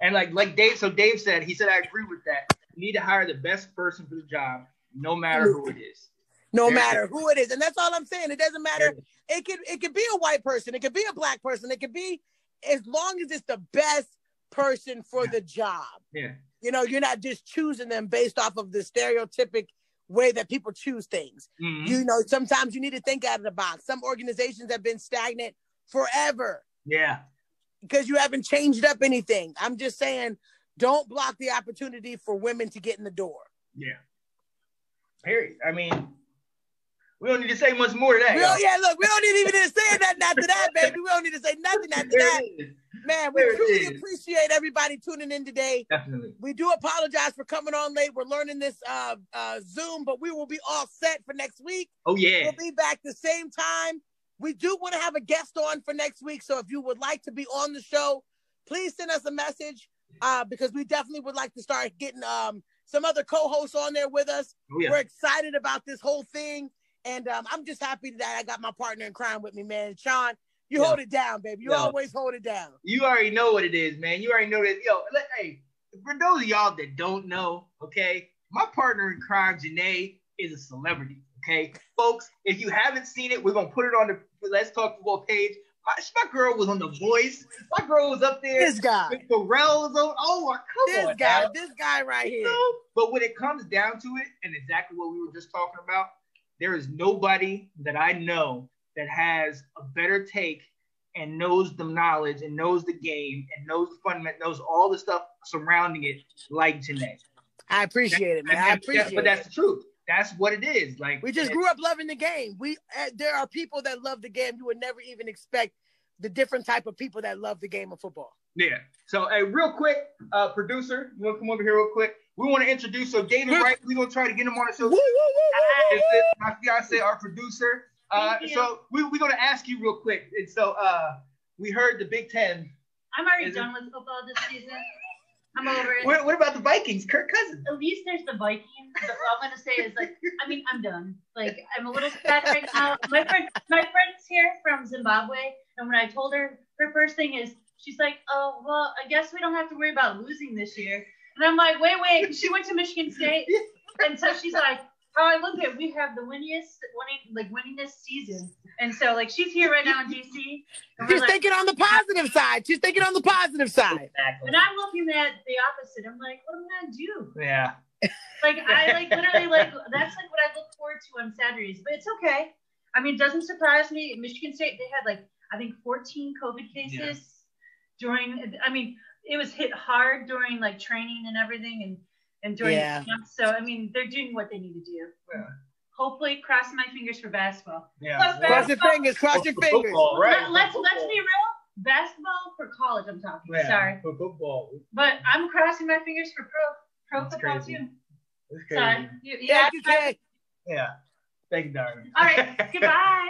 B: And like Dave said, I agree with that. You need to hire the best person for the job, no matter who it is.
A: No matter who it is. And that's all I'm saying. It doesn't matter. It could be a white person. It could be a black person. It could be, as long as it's the best person for the job. Yeah. You know, you're not just choosing them based off of the stereotypic way that people choose things. Mm-hmm. You know, sometimes you need to think out of the box. Some organizations have been stagnant forever. Yeah. Because you haven't changed up anything. I'm just saying, don't block the opportunity for women to get in the door.
B: Yeah. Period. I mean, we don't need to say much more to that.
A: Look, we don't need even to say nothing after that, baby. We don't need to say nothing after that. Man, we truly appreciate everybody tuning in today. Definitely. We do apologize for coming on late. We're learning this Zoom, but we will be all set for next week. Oh, yeah. We'll be back the same time. We do want to have a guest on for next week. So if you would like to be on the show, please send us a message because we definitely would like to start getting some other co-hosts on there with us. Oh, yeah. We're excited about this whole thing. And I'm just happy that I got my partner in crime with me, man. Sean, you hold it down, baby. You always hold it down.
B: You already know what it is, man. You already know that. Hey, for those of y'all that don't know, okay, my partner in crime, Janae, is a celebrity, okay? Folks, if you haven't seen it, we're going to put it on the Let's Talk Football page. My girl was on The Voice. My girl was up there.
A: This guy.
B: Pharrell was on. Oh, come on,
A: guy. This guy right here.
B: But when it comes down to it, and exactly what we were just talking about, there is nobody that I know that has a better take and knows the knowledge and knows the game and knows the fundament, knows all the stuff surrounding it like Janae.
A: I appreciate it, man. I appreciate it.
B: But that's the truth. That's what it is. Like,
A: we just grew up loving the game. There are people that love the game. You would never even expect the different type of people that love the game of football.
B: Yeah. So, hey, real quick, producer, you want to come over here real quick? We want to introduce, so David Wright, we're going to try to get him on the show. My fiance, our producer. So we're going to ask you real quick. And so we heard the Big Ten.
C: I'm already done with football this season. I'm over it.
B: What about the Vikings? Kirk Cousins.
C: At least there's the Vikings. But all I'm going to say is, like, I mean, I'm done. Like, I'm a little sad right now. My friend's here from Zimbabwe. And when I told her, her first thing is, she's like, oh, well, I guess we don't have to worry about losing this year. And I'm like, wait. She went to Michigan State. And so she's like, how I look at it, we have the winning this season. And so, like, she's here right now in D.C.
A: She's thinking on the positive side. Exactly.
C: And I'm looking at the opposite. I'm like, what am I going to do? Yeah. Like, I, literally, that's, what I look forward to on Saturdays. But it's okay. I mean, it doesn't surprise me. Michigan State, they had, I think 14 COVID cases during, it was hit hard during, training and everything. and join the camp. So, I mean, they're doing what they need to do.
B: Yeah.
C: Hopefully, crossing my fingers for basketball.
B: Yeah.
A: Cross your fingers. Cross your fingers.
B: Football, right.
C: Let's be real. Basketball for college, I'm talking.
B: Yeah,
C: sorry.
B: for football.
C: But I'm crossing my fingers for pro football
B: crazy.
C: too.
B: That's crazy.
C: Sorry.
A: Thank you, Kay.
B: Yeah. Thank you, darling.
C: All right. Goodbye.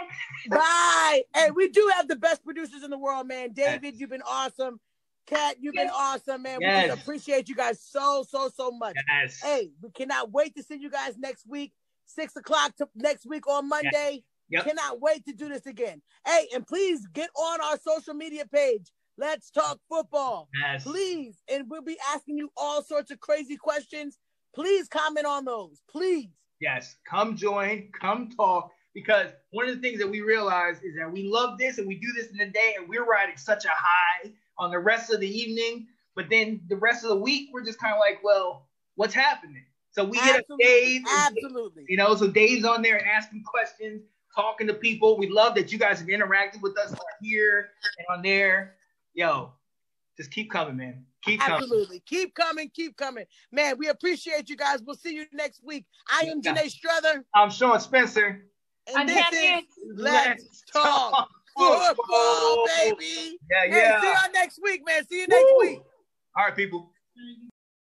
A: Bye. Hey, we do have the best producers in the world, man. David, you've been awesome. Kat, you've been awesome, man. We just appreciate you guys so much.
B: Yes.
A: Hey, we cannot wait to see you guys next week, 6 o'clock next week on Monday.
B: Yep.
A: Cannot wait to do this again. Hey, and please get on our social media page. Let's talk football.
B: Yes.
A: Please. And we'll be asking you all sorts of crazy questions. Please comment on those. Please.
B: Yes. Come join. Come talk. Because one of the things that we realize is that we love this and we do this in the day and we're riding such a high on the rest of the evening. But then the rest of the week, we're just kind of like, well, what's happening? So we hit up Dave.
A: Absolutely.
B: You know, so Dave's on there asking questions, talking to people. We love that you guys have interacted with us on here and on there. Yo, just keep coming, man. Keep coming.
A: Absolutely. Keep coming. Keep coming. Man, we appreciate you guys. We'll see you next week. I am Janae Struther.
B: I'm Sean Spencer.
A: And this is Let's Talk Football, baby.
B: Yeah.
A: Hey, see y'all next week, man. See you next week.
B: All right, people.